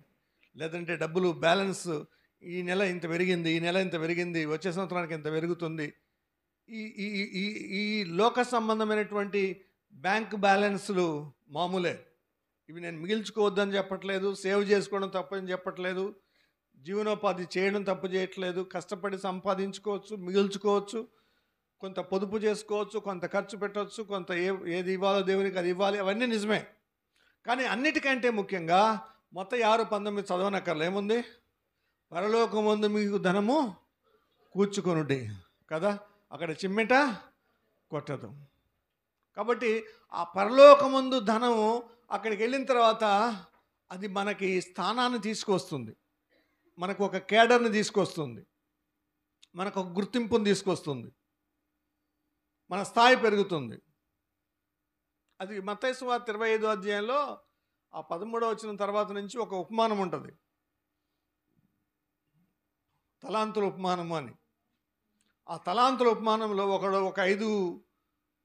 లేదంటే డబ్బులు బ్యాలెన్స్ ఈ నెల ఇంత పెరిగింది, ఈ నెల ఇంత పెరిగింది, వచ్చే సంవత్సరానికి ఇంత పెరుగుతుంది. ఈ ఈ ఈ ఈ లోక సంబంధమైనటువంటి బ్యాంక్ బ్యాలెన్స్లు మామూలే. ఇవి నేను మిగిల్చుకోవద్దని చెప్పట్లేదు, సేవ్ చేసుకోవడం తప్పని చెప్పట్లేదు, జీవనోపాధి చేయడం తప్పు చేయట్లేదు. కష్టపడి సంపాదించుకోవచ్చు, మిగిల్చుకోవచ్చు, కొంత పొదుపు చేసుకోవచ్చు, కొంత ఖర్చు పెట్టవచ్చు, కొంత ఏది ఇవ్వాలో దేవునికి అది ఇవ్వాలి, అవన్నీ నిజమే. కానీ అన్నిటికంటే ముఖ్యంగా మొత్తం 6:19 చదవనక్కర్లు. ఏముంది, పరలోకమందు మీకు ధనము కూర్చుకొనుడి కదా, అక్కడ చిమ్మెట కొట్టదు. కాబట్టి ఆ పరలోకమందు ధనము అక్కడికి వెళ్ళిన తర్వాత అది మనకి స్థానాన్ని తీసుకొస్తుంది, మనకు ఒక కేడర్ని తీసుకొస్తుంది, మనకు ఒక గుర్తింపుని తీసుకొస్తుంది, మన స్థాయి పెరుగుతుంది. అది మత్తయి సువార్త 25వ అధ్యాయంలో ఆ 13వ వచనం తర్వాత నుంచి ఒక ఉపమానం ఉంటుంది, తలాంతుల ఉపమానము అని. ఆ తలాంతుల ఉపమానంలో ఒకడు ఒక 5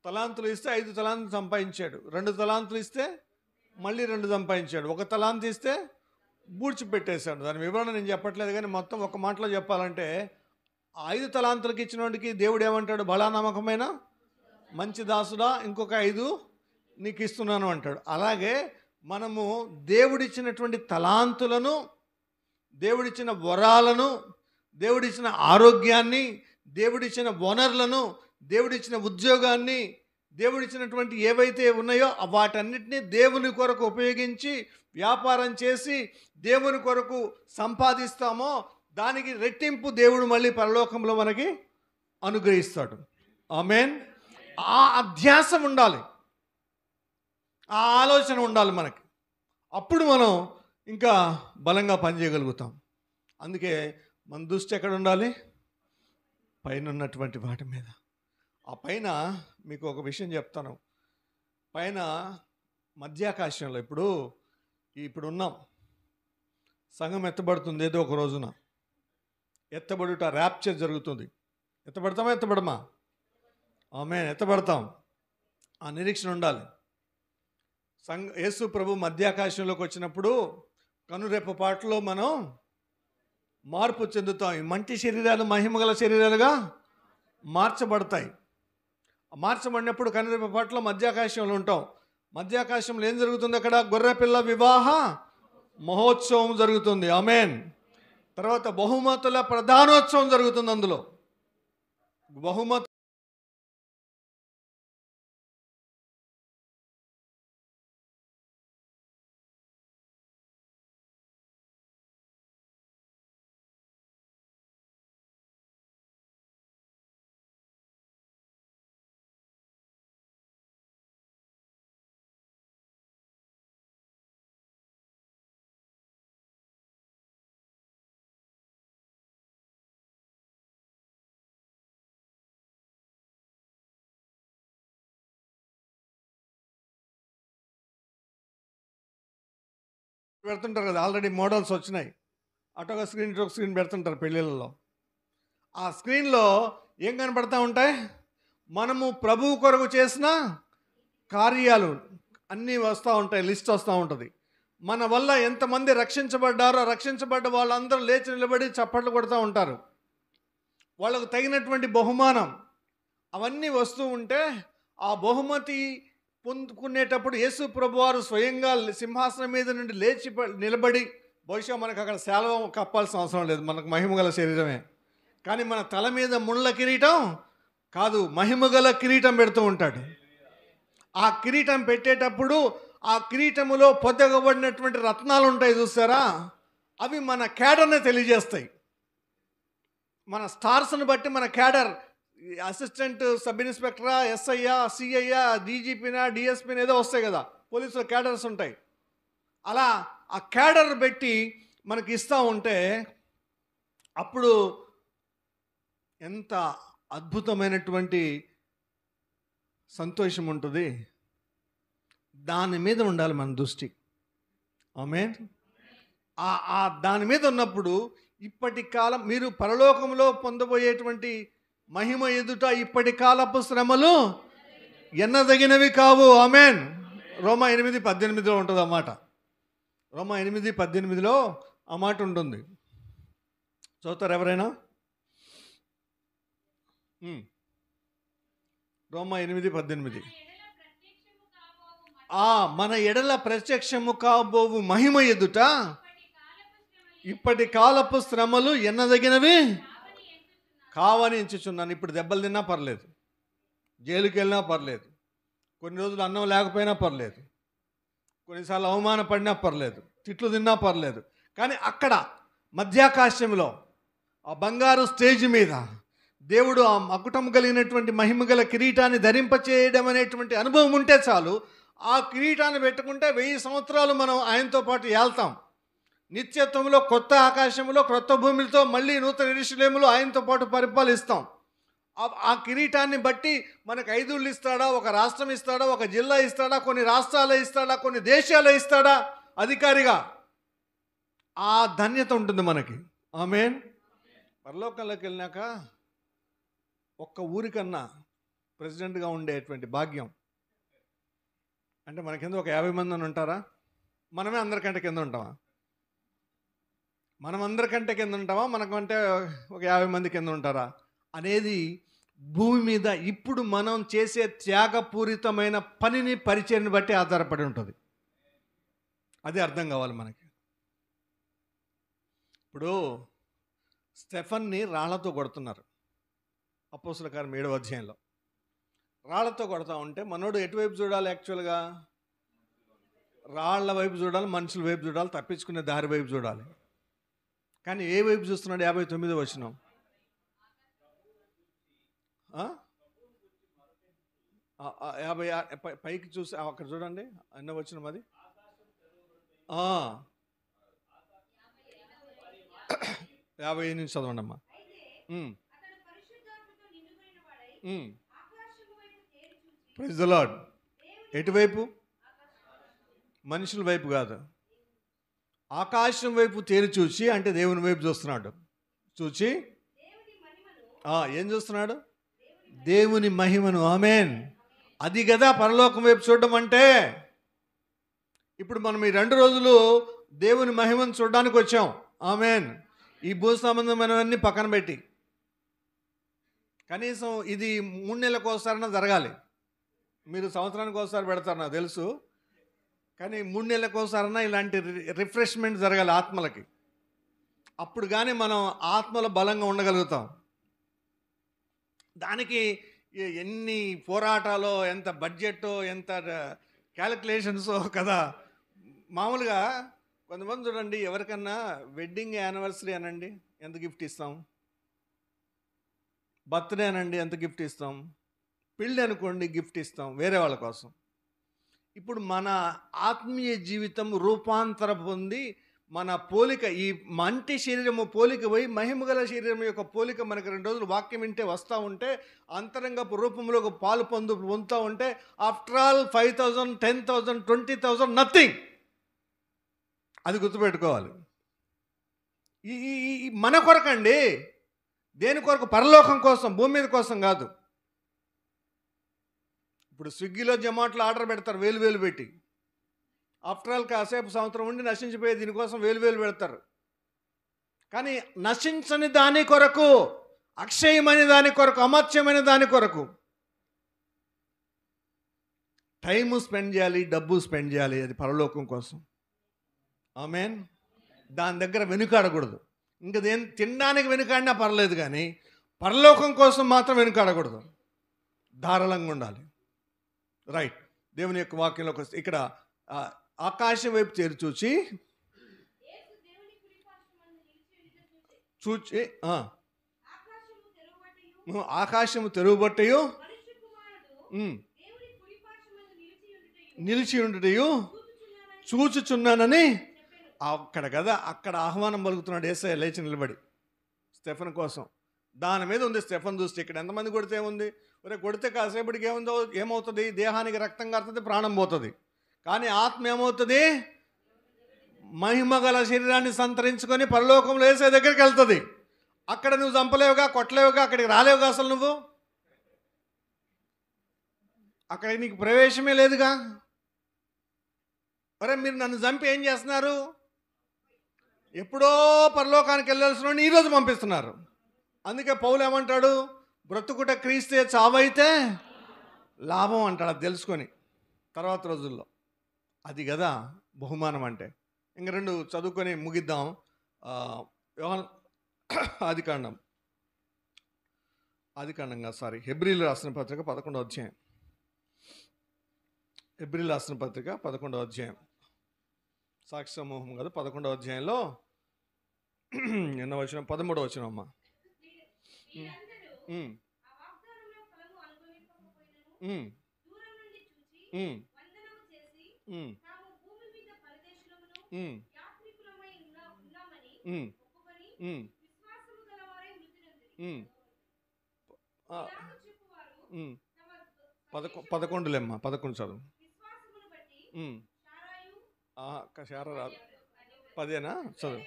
తలాంతులు ఇస్తే 5 తలాంతులు సంపాదించాడు, 2 తలాంతులు ఇస్తే మళ్ళీ 2 సంపాదించాడు, 1 తలాంతు ఇస్తే బూడ్చిపెట్టేశాడు. దాని వివరణ నేను చెప్పట్లేదు, కానీ మొత్తం ఒక మాటలో చెప్పాలంటే 5 తలాంతులకి ఇచ్చిన వాడికి దేవుడు ఏమంటాడు, బలా నమ్మకమైన మంచి దాసుడా, ఇంకొక 5 నీకు ఇస్తున్నాను అంటాడు. అలాగే మనము దేవుడిచ్చినటువంటి తలాంతులను, దేవుడిచ్చిన వరాలను, దేవుడిచ్చిన ఆరోగ్యాన్ని, దేవుడిచ్చిన వనరులను, దేవుడిచ్చిన ఉద్యోగాన్ని, దేవుడిచ్చినటువంటి ఏవైతే ఉన్నాయో వాటన్నిటినీ దేవుని కొరకు ఉపయోగించి వ్యాపారం చేసి దేవుని కొరకు సంపాదిస్తామో దానికి రెట్టింపు దేవుడు మళ్ళీ పరలోకంలో మనకి అనుగ్రహిస్తాడు. ఆమేన్. ఆ అధ్యాసం ఉండాలి, ఆ ఆలోచన ఉండాలి మనకి. అప్పుడు మనం ఇంకా బలంగా పనిచేయగలుగుతాం. అందుకే మన దృష్టి ఎక్కడ ఉండాలి, పైన ఉన్నటువంటి వాటి మీద. ఆ పైన మీకు ఒక విషయం చెప్తాను. పైన మధ్యాకాశంలో ఇప్పుడు ఉన్నాం, సంఘం ఎత్తబడుతుంది. ఏదో ఒక రోజున ఎత్తబడుట, ర్యాప్చర్ జరుగుతుంది. ఎత్తబడతామా, ఎత్తబడమా? ఆమేన్, ఎత్తబడతాం. ఆ నిరీక్షణ ఉండాలి. యేసు ప్రభు మధ్యాకాశంలోకి వచ్చినప్పుడు కనురెప్ప పాటలో మనం మార్పు చెందుతాం. ఈ మంటి శరీరాలు మహిమగల శరీరాలుగా మార్చబడతాయి. మార్చబడినప్పుడు కనురెప్ప పాటలో మధ్యాకాశంలో ఉంటాం. మధ్యాకాశంలో ఏం జరుగుతుంది, అక్కడ గొర్రెపిల్ల వివాహ మహోత్సవం జరుగుతుంది. ఆమేన్. తర్వాత బహుమతుల ప్రధానోత్సవం జరుగుతుంది. అందులో బహుమతులు పెడుతుంటారు కదా, ఆల్రెడీ మోడల్స్ వచ్చినాయి. అటొక స్క్రీన్ ఇటొక స్క్రీన్ పెడుతుంటారు పెళ్ళిళ్ళలో. ఆ స్క్రీన్లో ఏం కనపడతా ఉంటాయి? మనము ప్రభువు కొరకు చేసిన కార్యాలు అన్నీ వస్తూ ఉంటాయి, లిస్ట్ వస్తూ ఉంటుంది. మన వల్ల ఎంతమంది రక్షించబడ్డారో, రక్షించబడ్డ వాళ్ళందరూ లేచి నిలబడి చప్పట్లు కొడుతూ ఉంటారు. వాళ్ళకు తగినటువంటి బహుమానం అవన్నీ వస్తూ ఉంటే, ఆ బహుమతి పొందుకునేటప్పుడు యేసు ప్రభువారు స్వయంగా సింహాసనం మీద నుండి లేచి నిలబడి, బహుశా మనకు అక్కడ శాలువ కప్పాల్సిన అవసరం లేదు, మనకు మహిమగల శరీరమే, కానీ మన తల మీద ముళ్ళ కిరీటం కాదు, మహిమగల కిరీటం పెడుతూ ఉంటాడు. ఆ కిరీటం పెట్టేటప్పుడు ఆ కిరీటములో పొదగబడినటువంటి రత్నాలు ఉంటాయి చూస్తారా, అవి మన క్యాడర్ని తెలియజేస్తాయి. మన స్టార్స్ని బట్టి మన క్యాడర్, అసిస్టెంట్ సబ్ ఇన్స్పెక్టరా, ఎస్ఐయా, సిఐయా, డీజీపీనా, డిఎస్పీనా ఏదో వస్తాయి కదా, పోలీసులో క్యాడర్స్ ఉంటాయి. అలా ఆ క్యాడర్ పెట్టి మనకి ఇస్తూ ఉంటే అప్పుడు ఎంత అద్భుతమైనటువంటి సంతోషం ఉంటుంది. దాని మీద ఉండాలి మన దృష్టి. ఆమేన్. దాని మీద ఉన్నప్పుడు ఇప్పటి కాలం మీరు పరలోకంలో పొందబోయేటువంటి మహిమ ఎదుట ఇప్పటి కాలపు శ్రమలు ఎన్నదగినవి కావు. ఆమేన్. రోమా 8:18 ఉంటుంది అన్నమాట. రోమా 8:18 ఆ మాట ఉంటుంది. చదువుతారు ఎవరైనా? రోమా 8:18. మన ఎడల ప్రత్యక్షము కాబోవు మహిమ ఎదుట ఇప్పటి కాలపు శ్రమలు ఎన్నదగినవి కావని ఎంచుచున్నాను. ఇప్పుడు దెబ్బలు తిన్నా పర్లేదు, జైలుకి వెళ్ళినా పర్లేదు, కొన్ని రోజులు అన్నం లేకపోయినా పర్లేదు, కొన్నిసార్లు అవమానపడినా పర్లేదు, తిట్లు తిన్నా పర్లేదు, కానీ అక్కడ మధ్యాకాశంలో ఆ బంగారు స్టేజ్ మీద దేవుడు ఆ మకుటం కలిగినటువంటి మహిమగల కిరీటాన్ని ధరింపచేయడం అనేటువంటి అనుభవం ఉంటే చాలు. ఆ కిరీటాన్ని పెట్టుకుంటే 1000 సంవత్సరాలు మనం ఆయనతో పాటు ఏళ్తాం. నిత్యత్వంలో కొత్త ఆకాశంలో క్రొత్త భూమితో మళ్ళీ నూతన యెరూషలేములో ఆయనతో పాటు పరిపాలిస్తాం. ఆ కిరీటాన్ని బట్టి మనకు 5 ఇస్తాడా, ఒక రాష్ట్రం ఇస్తాడా, ఒక జిల్లా ఇస్తాడా, కొన్ని రాష్ట్రాలు ఇస్తాడా, కొన్ని దేశాలు ఇస్తాడా అధికారిగా, ఆ ధన్యత ఉంటుంది మనకి. ఆమేన్. పరలోకంలోకి వెళ్ళినాక ఒక్క ఊరికన్నా ప్రెసిడెంట్గా ఉండేటువంటి భాగ్యం అంటే మన కింద ఒక 50 మంది అని ఉంటారా? మనమే అందరికంటే కింద ఉంటామా? మనం అందరికంటే కింద ఉంటామా? మనకంటే ఒక 50 మంది కింద ఉంటారా అనేది భూమి మీద ఇప్పుడు మనం చేసే త్యాగపూరితమైన పనిని, పరిచయాన్ని బట్టి ఆధారపడి ఉంటుంది. అది అర్థం కావాలి మనకి. ఇప్పుడు స్టెఫన్ని రాళ్లతో కొడుతున్నారు అపోస్తల కార్యం 7వ అధ్యాయంలో. రాళ్లతో కొడతా ఉంటే మనోడు ఎటువైపు చూడాలి? యాక్చువల్గా రాళ్ల వైపు చూడాలి, మనుషుల వైపు చూడాలి, తప్పించుకునే దారి వైపు చూడాలి. కానీ ఏ వైపు చూస్తున్నాడు? 59వ వచనం. పైకి చూసి అక్కడ చూడండి, అన్న వచనం అది 50 నుంచి చదవండి అమ్మా. Praise the Lord. ఎటువైపు? మనుషుల వైపు కాదు, ఆకాశం వైపు తేరి చూసి, అంటే దేవుని వైపు చూస్తున్నాడు. చూచి ఏం చూస్తున్నాడు? దేవుని మహిమను. ఆమేన్. అది కదా పరలోకం వైపు చూడడం అంటే. ఇప్పుడు మనం ఈ 2 రోజులు దేవుని మహిమను చూడడానికి వచ్చాం. ఆమేన్. ఈ భూ సంబంధమైనవన్నీ పక్కన పెట్టి కనీసం ఇది 3 నెలలకు ఒకసారైనా జరగాలి. మీరు సంవత్సరానికి ఒకసారి పెడతారు నాకు తెలుసు, కానీ 3 నెలలకు ఒకసారైనా ఇలాంటి రిఫ్రెష్మెంట్ జరగాలి ఆత్మలకి. అప్పుడు కానీ మనం ఆత్మలో బలంగా ఉండగలుగుతాం. దానికి ఎన్ని పోరాటాలో, ఎంత బడ్జెట్టో, ఎంత క్యాలిక్యులేషన్సో కదా. మామూలుగా కొంతమంది చూడండి, ఎవరికన్నా వెడ్డింగ్ యానివర్సరీ అనండి ఎంత గిఫ్ట్ ఇస్తాం, బర్త్డే అనండి ఎంత గిఫ్ట్ ఇస్తాం, పెళ్ళి అనుకోండి గిఫ్ట్ ఇస్తాం వేరే వాళ్ళ కోసం. ఇప్పుడు మన ఆత్మీయ జీవితం రూపాంతర పొంది మన పోలిక, ఈ మంటి శరీరము పోలిక పోయి మహిమగల శరీరం యొక్క పోలిక మనకు 2 రోజులు వాక్యం వింటే వస్తూ ఉంటే, అంతరంగపు రూపంలో ఒక పాలు పొందుతూ ఉంటే, ఆఫ్టర్ ఆల్ 5,000, 10,000, 20,000 నథింగ్. అది గుర్తుపెట్టుకోవాలి. ఈ మన కొరకండి. దేని కొరకు? పరలోకం కోసం, భూమి మీద కోసం కాదు. ఇప్పుడు స్విగ్గీలో జొమాటోలో ఆర్డర్ పెడతారు వేలు పెట్టి. ఆఫ్టర్ ఆల్ కాసేపు సంవత్సరం ఉండి నశించిపోయే దీనికోసం వేలు పెడతారు. కానీ నశించని దాని కొరకు, అక్షయమైన దాని కొరకు, అమర్త్యమైన దాని కొరకు టైము స్పెండ్ చేయాలి, డబ్బు స్పెండ్ చేయాలి. అది పరలోకం కోసం. ఆమేన్. దాని దగ్గర వెనుకాడకూడదు. ఇంకా తినడానికి వెనుకాడినా పర్లేదు, కానీ పరలోకం కోసం మాత్రం వెనుకాడకూడదు. ధారాళంగా ఉండాలి. రైట్. దేవుని యొక్క వాక్యంలోకి వస్తే ఇక్కడ ఆకాశం వైపు చేరి చూచి ఆకాశము తెరువబట్టయు నిలిచి ఉండుటయు చూచుచున్నానని. అక్కడ కదా, అక్కడ ఆహ్వానం పలుకుతున్నాడు యేసయ్య లేచి నిలబడి స్టెఫెన్ కోసం. దాని మీద ఉంది స్టెఫెన్ చూస్తే. ఇక్కడ ఎంతమంది కొడితే ఏముంది? ఒరే కొడితే కాసేపటికి ఏమవుతుంది? దేహానికి రక్తం కడుతుంది, ప్రాణం పోతుంది. కానీ ఆత్మ ఏమవుతుంది? మహిమ గల శరీరాన్ని సంతరించుకొని పరలోకంలో యేసయ్య దగ్గరికి వెళ్తుంది. అక్కడ నువ్వు చంపలేవుగా, కొట్టలేవుగా, అక్కడికి రాలేవుగా. అసలు నువ్వు అక్కడికి నీకు ప్రవేశమే లేదుగా. ఒరే మీరు నన్ను చంపి ఏం చేస్తున్నారు? ఎప్పుడో పరలోకానికి వెళ్ళాల్సిన ఈరోజు పంపిస్తున్నారు. అందుకే పౌలు ఏమంటాడు? బ్రతుకుట క్రీస్తే, చావైతే లాభం అంటాడు. అది తెలుసుకొని తర్వాత రోజుల్లో అది కదా బహుమానం అంటే. ఇంక 2 చదువుకొని ముగిద్దాం. ఆదికాండంగా హెబ్రీలు రాసిన పత్రిక 11వ అధ్యాయం. హెబ్రీలు రాసిన పత్రిక 11వ అధ్యాయం. సాక్షి సమూహం కదా 11వ అధ్యాయంలో ఎన్నో వచనం? 13వ వచనం అమ్మా. పదకొండులేమ్మా, 11 చదువు. శారా రాదు, 10ఏనా? చదువు.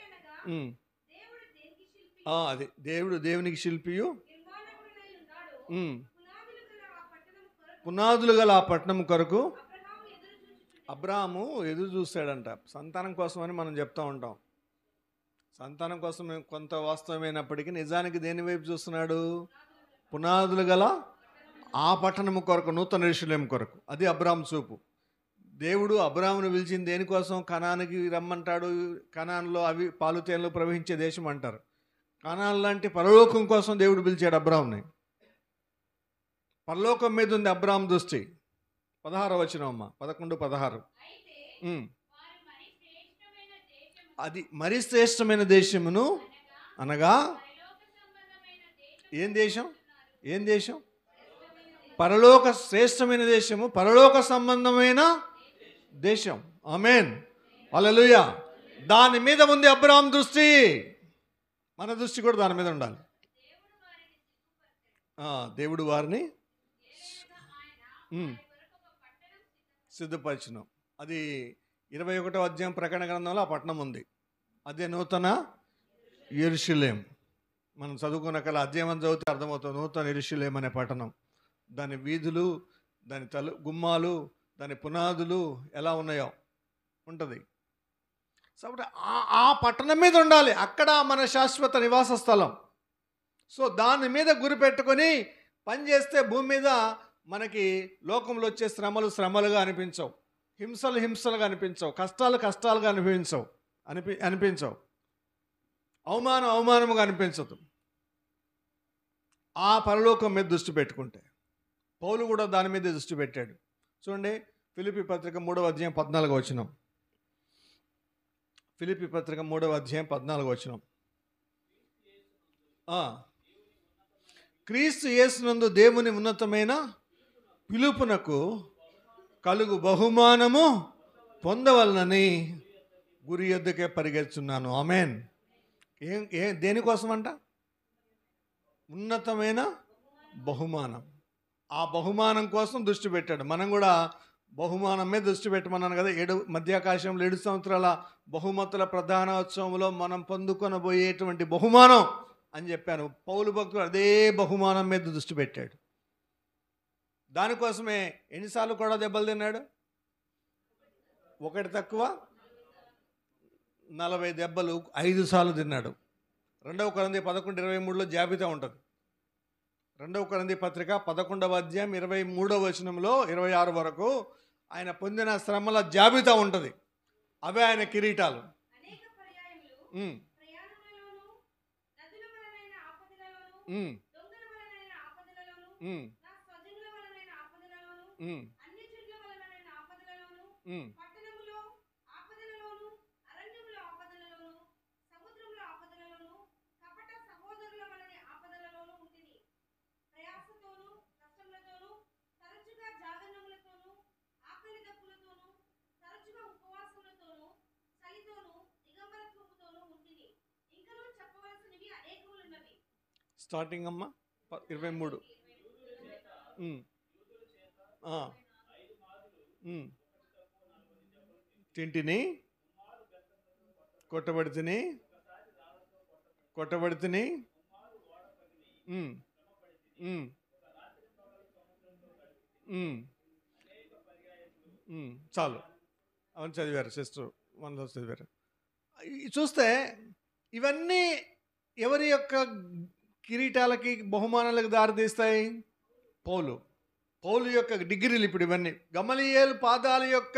అది దేవునికి శిల్పియు పునాదులు గల ఆ పట్టణం కొరకు అబ్రాహాము ఎదురు చూస్తాడంట. సంతానం కోసమని మనం చెప్తూ ఉంటాం. సంతానం కోసం కొంత వాస్తవమైనప్పటికీ నిజానికి దేని వైపు చూస్తున్నాడు? పునాదులు గల ఆ పట్టణము కొరకు, నూతన యెరూషలేము కొరకు. అది అబ్రాహాము చూపు. దేవుడు అబ్రాహామును పిలిచింది దేనికోసం? కనానికి రమ్మంటాడు. కనాన్లో అవి పాలు తేనెలు ప్రవహించే దేశం అంటారు. కనాన్ లాంటి పరలోకం కోసం దేవుడు పిలిచాడు అబ్రాహాముని. పరలోకం మీద ఉంది అబ్రాహాము దృష్టి. 16వ వచనం అమ్మ, 11, 16. అది మరి శ్రేష్టమైన దేశమును అనగా ఏం దేశం? ఏం దేశం? పరలోక శ్రేష్టమైన దేశము, పరలోక సంబంధమైన దేశం. ఆమేన్, హల్లెలూయా. దాని మీద ఉంది అబ్రాహాము దృష్టి. మన దృష్టి కూడా దాని మీద ఉండాలి. దేవుడు వారిని సిద్ధపరిచిన. అది 21వ అధ్యాయం ప్రకటన గ్రంథంలో ఆ పట్టణం ఉంది. అదే నూతన యెరూషలేం. మనం చదువుకున్న అధ్యాయం చదివితే అర్థమవుతుంది. నూతన యెరూషలేం అనే పట్టణం, దాని వీధులు, దాని గుమ్మాలు, దాని పునాదులు ఎలా ఉన్నాయో ఉంటుంది. కాబట్టి ఆ పట్టణం మీద ఉండాలి. అక్కడ మన శాశ్వత నివాస స్థలం. సో దాని మీద గురి పెట్టుకొని పనిచేస్తే భూమి మీద మనకి లోకంలో వచ్చే శ్రమలుగా అనిపించవు, హింసలుగా అనిపించవు, కష్టాలుగా అనిపించవు, అవమానముగా అనిపించదు. ఆ పరలోకం మీద దృష్టి పెట్టుకుంటే. పౌలు కూడా దాని మీద దృష్టి పెట్టాడు. చూడండి, ఫిలిప్పీ పత్రిక 3వ అధ్యాయం 14వ వచనం. ఫిలిప్పీ పత్రిక 3వ అధ్యాయం 14వ వచనం. క్రీస్తు యేసునందు దేవుని ఉన్నతమైన పిలుపునకు కలుగు బహుమానము పొందవలనని గురి యొద్దకే పరిగెత్తున్నాను. ఆమేన్. దేనికోసం అంట? ఉన్నతమైన బహుమానం. ఆ బహుమానం కోసం దృష్టి పెట్టాడు. మనం కూడా బహుమానం మీద దృష్టి పెట్టమన్నాను కదా. మధ్యాకాశంలో 7 సంవత్సరాల బహుమతుల ప్రధానోత్సవంలో మనం పొందుకొనబోయేటువంటి బహుమానం అని చెప్పాను. పౌలు భక్తుడు అదే బహుమానం మీద దృష్టి పెట్టాడు. దానికోసమే ఎన్నిసార్లు కూడా దెబ్బలు తిన్నాడు? ఒకటి తక్కువ 40 దెబ్బలు 5 సార్లు తిన్నాడు. 2 కొరింథీ 11:23లో జాబితా ఉంటుంది. 2 కొరింథీ పత్రిక 11వ అధ్యాయం 23వ వచనంలో 26 వరకు ఆయన పొందిన శ్రమల జాబితా ఉంటుంది. అవే ఆయన కిరీటాలు. స్టార్టింగ్ అమ్మ 23. తింటిని కొట్టబడితిని చాలు. అవన్నీ చదివారు సిస్టర్, 1 చదివారు. చూస్తే ఇవన్నీ ఎవరి యొక్క కిరీటాలకి బహుమానాలకు దారితీస్తాయి? పౌలు యొక్క డిగ్రీలు. ఇప్పుడు ఇవన్నీ గమలీయేలు పాదాల యొక్క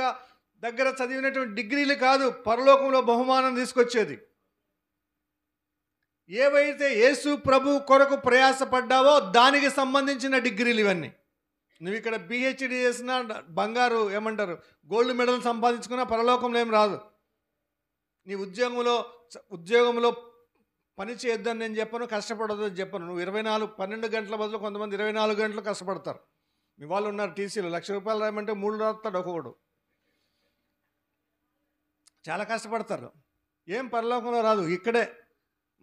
దగ్గర చదివినటువంటి డిగ్రీలు కాదు, పరలోకంలో బహుమానం తీసుకొచ్చేది. ఏవైతే యేసు ప్రభు కొరకు ప్రయాసపడ్డావో దానికి సంబంధించిన డిగ్రీలు ఇవన్నీ. నువ్వు ఇక్కడ పిహెచ్డి చేసిన బంగారు గోల్డ్ మెడల్ సంపాదించుకున్నా పరలోకంలో ఏం రాదు. నీ ఉద్యోగంలో పని చేయొద్దని నేను చెప్పను, కష్టపడొద్దని చెప్పను. నువ్వు 12 గంటల బదులు కొంతమంది 24 గంటలు కష్టపడతారు. మీ వాళ్ళు ఉన్నారు టీసీలో, ₹1,00,000 రాయమంటే 3 రాస్తాడు ఒక్కొక్కడు. చాలా కష్టపడతారు. ఏం పరలోకంలో రాదు, ఇక్కడే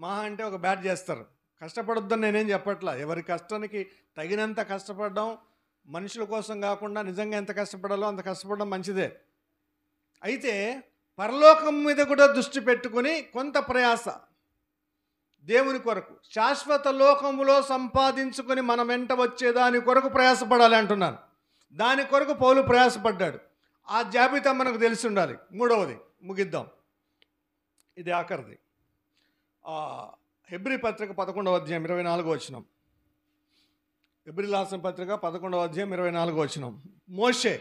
మహా అంటే ఒక బ్యాట్ చేస్తారు. కష్టపడొద్దని నేనేం చెప్పట్లా. ఎవరి కష్టానికి తగినంత కష్టపడడం, మనుషుల కోసం కాకుండా నిజంగా ఎంత కష్టపడాలో అంత కష్టపడడం మంచిదే. అయితే పరలోకం మీద కూడా దృష్టి పెట్టుకుని కొంత ప్రయాస దేవుని కొరకు శాశ్వత లోకములో సంపాదించుకొని మనం వెంట వచ్చేదాని కొరకు ప్రయాసపడాలి అంటున్నాను. దాని కొరకు పౌలు ప్రయాసపడ్డాడు. ఆ జాబితా మనకు తెలిసి ఉండాలి. 3వది ముగిద్దాం, ఇది ఆఖరిది. హెబ్రీ పత్రిక 11వ అధ్యాయం 24వ వచనం. హెబ్రీ రాసిన పత్రిక 11వ అధ్యాయం 24వ వచనం. మోషే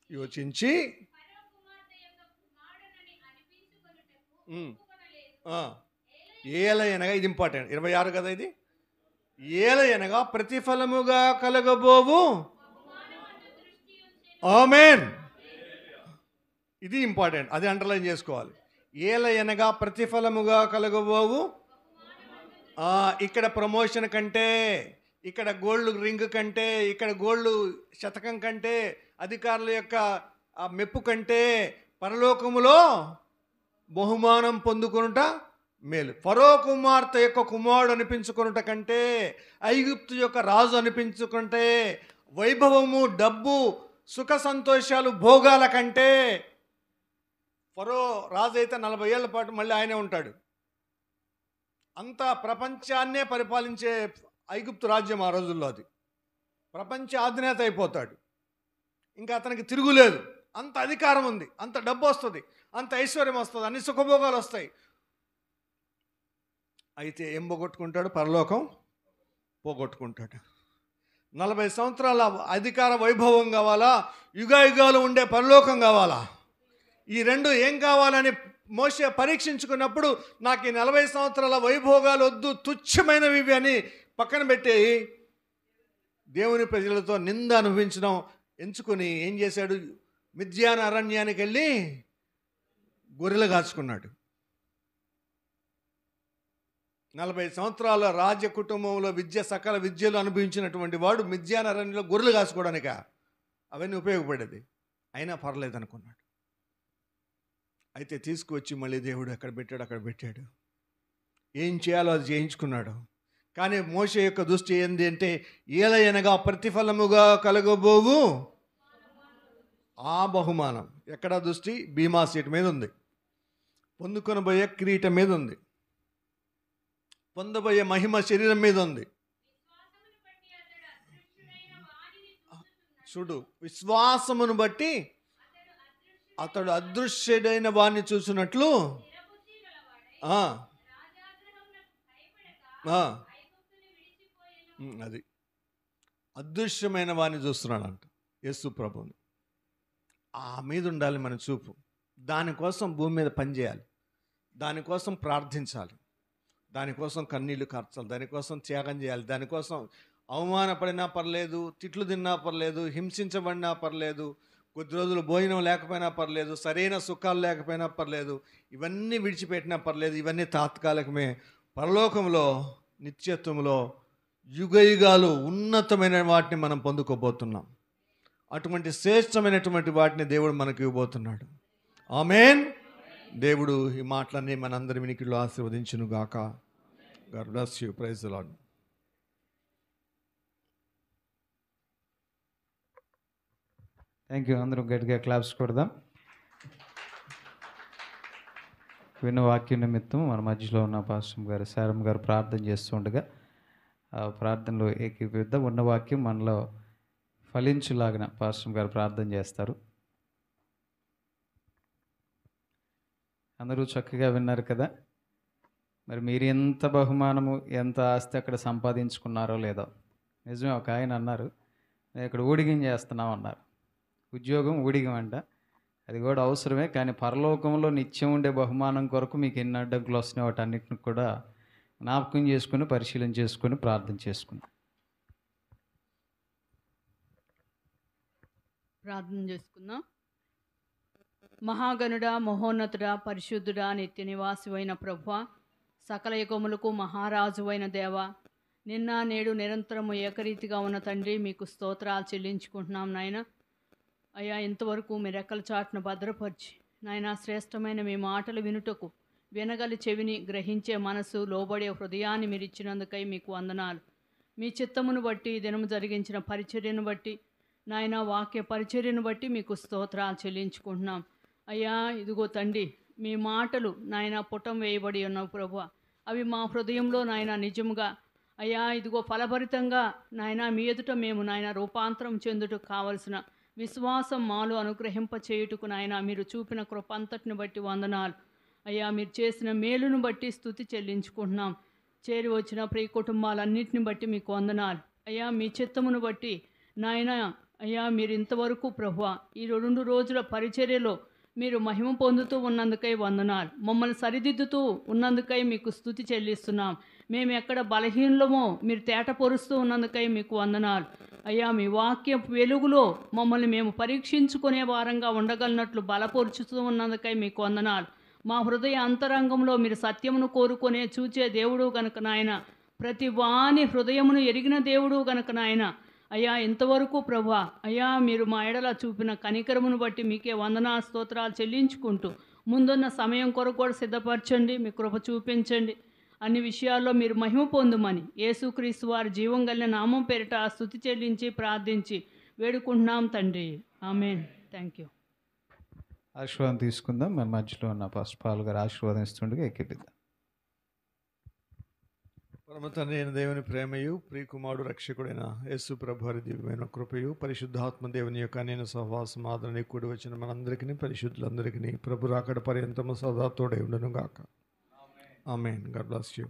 యోచించి ఏలయనగా, ఇది ఇంపార్టెంట్, 26 కదా ఇది. ఏలయనగా ప్రతిఫలముగా కలగబోవు. ఆమేన్. ఇది ఇంపార్టెంట్, అది అండర్లైన్ చేసుకోవాలి. ఏలయనగా ప్రతిఫలముగా కలగబోవు. ఇక్కడ ప్రమోషన్ కంటే, ఇక్కడ గోల్డ్ రింగ్ కంటే, ఇక్కడ గోల్డ్ శతకం కంటే, అధికారుల యొక్క మెప్పు కంటే పరలోకములో బహుమానం పొందుకొనుట మేలు. ఫరో కుమార్తె యొక్క కుమారుడు అనిపించుకొనుట కంటే, ఐగుప్తు యొక్క రాజు అనిపించుకుంటే, వైభవము, డబ్బు, సుఖ సంతోషాలు, భోగాల కంటే, ఫరో రాజు అయితే 40 ఏళ్ల పాటు మళ్ళీ ఆయనే ఉంటాడు. అంత ప్రపంచాన్నే పరిపాలించే ఐగుప్తు రాజ్యం ఆ రోజుల్లో. అది ప్రపంచ అధినేత అయిపోతాడు. ఇంకా అతనికి తిరుగులేదు. అంత అధికారం ఉంది, అంత డబ్బు వస్తుంది, అంత ఐశ్వర్యం వస్తుంది, అన్ని సుఖభోగాలు వస్తాయి. అయితే ఏం పోగొట్టుకుంటాడు? పరలోకం పోగొట్టుకుంటాడు. 40 సంవత్సరాల అధికార వైభవం కావాలా, యుగాయుగాలు ఉండే పరలోకం కావాలా? ఈ రెండు ఏం కావాలని మోషే పరీక్షించుకున్నప్పుడు, నాకు ఈ 40 సంవత్సరాల వైభోగాలు వద్దు, తుచ్చమైనవి అని పక్కన పెట్టి దేవుని ప్రజలతో నింద అనుభవించడం ఎంచుకొని ఏం చేశాడు? మిద్యాన అరణ్యానికి వెళ్ళి గొర్రెలు కాచుకున్నాడు. 40 సంవత్సరాల రాజ్య కుటుంబంలో సకల విద్యలు అనుభవించినటువంటి వాడు మిద్యాన్ అరణ్యంలో గొర్రెలు కాసుకోవడానిక అవన్నీ ఉపయోగపడేది, అయినా పర్లేదు అనుకున్నాడు. అయితే తీసుకువచ్చి మళ్ళీ దేవుడు అక్కడ పెట్టాడు. ఏం చేయాలో అది చేయించుకున్నాడు. కానీ మోషే యొక్క దృష్టి ఏంది అంటే, ఏలయనగా ప్రతిఫలముగా కలగబోవు ఆ బహుమానం. ఎక్కడ దృష్టి? బీమా సీట్ మీద ఉంది, పొందుకొనబోయే కిరీటం మీద ఉంది, పొందబోయే మహిమ శరీరం మీద ఉంది. చూడు, విశ్వాసమును బట్టి అతడు అదృశ్యుడైన వాడిని చూసినట్లు అది అదృశ్యమైన వాడిని చూస్తున్నాడంట యేసు ప్రభుని. ఆ మీద ఉండాలి మన చూపు. దానికోసం భూమి మీద పనిచేయాలి, దానికోసం ప్రార్థించాలి, దానికోసం కన్నీళ్లు కార్చాలి, దానికోసం త్యాగం చేయాలి, దానికోసం అవమానపడినా పర్లేదు, తిట్లు తిన్నా పర్లేదు, హింసించబడినా పర్లేదు, కొద్ది రోజులు భోజనం లేకపోయినా పర్లేదు, సరైన సుఖాలు లేకపోయినా పర్లేదు, ఇవన్నీ విడిచిపెట్టినా పర్లేదు. ఇవన్నీ తాత్కాలికమే. పరలోకంలో నిత్యత్వంలో యుగయుగాలు ఉన్నతమైన వాటిని మనం పొందుకోబోతున్నాం. అటువంటి శ్రేష్టమైనటువంటి వాటిని దేవుడు మనకు ఇవ్వబోతున్నాడు. ఆమేన్. దేవుడు ఈ మాటలన్నీ మనందరి వినికిడిలో ఆశీర్వదించును గాక. God bless you. Praise the Lord. Thank you. అందరూ గట్టిగా క్లాప్స్ కొడదాం. విన్న వాక్యం నిమిత్తం మన మధ్యలో ఉన్న పాస్టర్ గారు శారమ్ గారు ప్రార్థన చేస్తుండగా ఆ ప్రార్థనలో ఏకీభవిద్దాం. ఉన్న వాక్యం మనలో ఫలించులాగిన పాస్టర్ గారు ప్రార్థన చేస్తారు. అందరూ చక్కగా విన్నారు కదా. మరి మీరు ఎంత బహుమానము, ఎంత ఆస్తి అక్కడ సంపాదించుకున్నారో లేదో. నిజమే, ఒక ఆయన అన్నారు, నేను ఇక్కడ ఊడిగం చేస్తున్నాం అన్నారు. ఉద్యోగం ఊడిగం అంట, అది కూడా అవసరమే. కానీ పరలోకంలో నిత్యం ఉండే బహుమానం కొరకు మీకు ఎన్ని అడ్డంకులు వస్తున్నాయి, వాటన్నిటిని కూడా జ్ఞాపకం చేసుకుని, పరిశీలన చేసుకుని, ప్రార్థన చేసుకుని ప్రార్థన చేసుకుందాం. మహాగణుడా, మహోన్నతుడా, పరిశుద్ధుడా, నిత్య నివాసివైన ప్రభువా, సకల యుగములకు మహారాజు అయిన దేవా, నిన్న నేడు నిరంతరము ఏకరీతిగా ఉన్న తండ్రి, మీకు స్తోత్రాలు చెల్లించుకుంటున్నాం నాయన. అయ్యా, ఇంతవరకు మీ రెక్కల చాటును భద్రపరిచి నాయన శ్రేష్టమైన మీ మాటలు వినుటకు వినగలి చెవిని, గ్రహించే మనసు, లోబడే హృదయాన్ని మీరు ఇచ్చినందుకై మీకు వందనాలు. మీ చిత్తమును బట్టి, దినము జరిగించిన పరిచర్యను బట్టి నాయన, వాక్య పరిచర్యను బట్టి మీకు స్తోత్రాలు చెల్లించుకుంటున్నాం. అయ్యా, ఇదిగో తండ్రి, మీ మాటలు నాయన పుటం వేయబడి ఉన్నావు ప్రభువా. అవి మా హృదయంలో నాయన నిజముగా అయ్యా ఇదిగో ఫలభరితంగా నాయన మీ ఎదుట మేము నాయన రూపాంతరం చెందుటకు కావలసిన విశ్వాసం మాలో అనుగ్రహింప చేయుటకు నాయన మీరు చూపిన కృప అంతటిని బట్టి వందనాలు. అయ్యా, మీరు చేసిన మేలును బట్టి స్తుతి చెల్లించుకుంటున్నాం. చేరి వచ్చిన ప్రియ కుటుంబాలన్నింటిని బట్టి మీకు వందనాలు. అయ్యా, మీ చిత్తమును బట్టి నాయన అయ్యా, మీరు ఇంతవరకు ప్రభువా ఈ 2 రోజుల పరిచర్యలో మీరు మహిమ పొందుతూ ఉన్నందుకై వందనాలు. మమ్మల్ని సరిదిద్దుతూ ఉన్నందుకై మీకు స్తుతి చెల్లిస్తున్నాం. మేము ఎక్కడ బలహీనమో మీరు తేటపరుస్తూ ఉన్నందుకై మీకు వందనాలు. అయ్యా, మీ వాక్య వెలుగులో మమ్మల్ని మేము పరీక్షించుకునే వారంగా ఉండగలిగినట్లు బలపరుచుతూ ఉన్నందుకై మీకు వందనాలు. మా హృదయ అంతరంగంలో మీరు సత్యమును కోరుకునే చూచే దేవుడు గనుక నాయన, ప్రతి వాని హృదయమును ఎరిగిన దేవుడు గనుక నాయన. అయ్యా, ఇంతవరకు ప్రభా అయ్యా, మీరు మా ఎడల చూపిన కనికరమును బట్టి మీకే వందనా స్తోత్రాలు చెల్లించుకుంటూ ముందున్న సమయం కొరకు కూడా సిద్ధపరచండి, మీ కృప చూపించండి. అన్ని విషయాల్లో మీరు మహిమ పొందుమని యేసుక్రీస్తు వారి జీవం కలిగిన నామం పేరిట స్తుతి చెల్లించి ప్రార్థించి వేడుకుంటున్నాం తండ్రి. ఆమేన్. Thank you. ఆశీర్వాదం తీసుకుందాం. మన మధ్యలో ఉన్న పాస్టర్ పాల్ గారు ఆశీర్వాదిస్తుండగా ఎక్కిపిద్దాం. పరమ తండ్రి అయిన దేవుని ప్రేమయు, ప్రియకుమారుడు రక్షకుడైన యేసు ప్రభు వారి దివ్యమైన కృపయు, పరిశుద్ధాత్మ దేవుని యొక్క నేను సహవాసం ఆదరణ కూడి వచ్చిన మనందరికీ, పరిశుద్ధులందరికీ ప్రభు రాకడ పర్యంతము సదా తోడై ఉండును గాక. ఆమేన్. God bless you.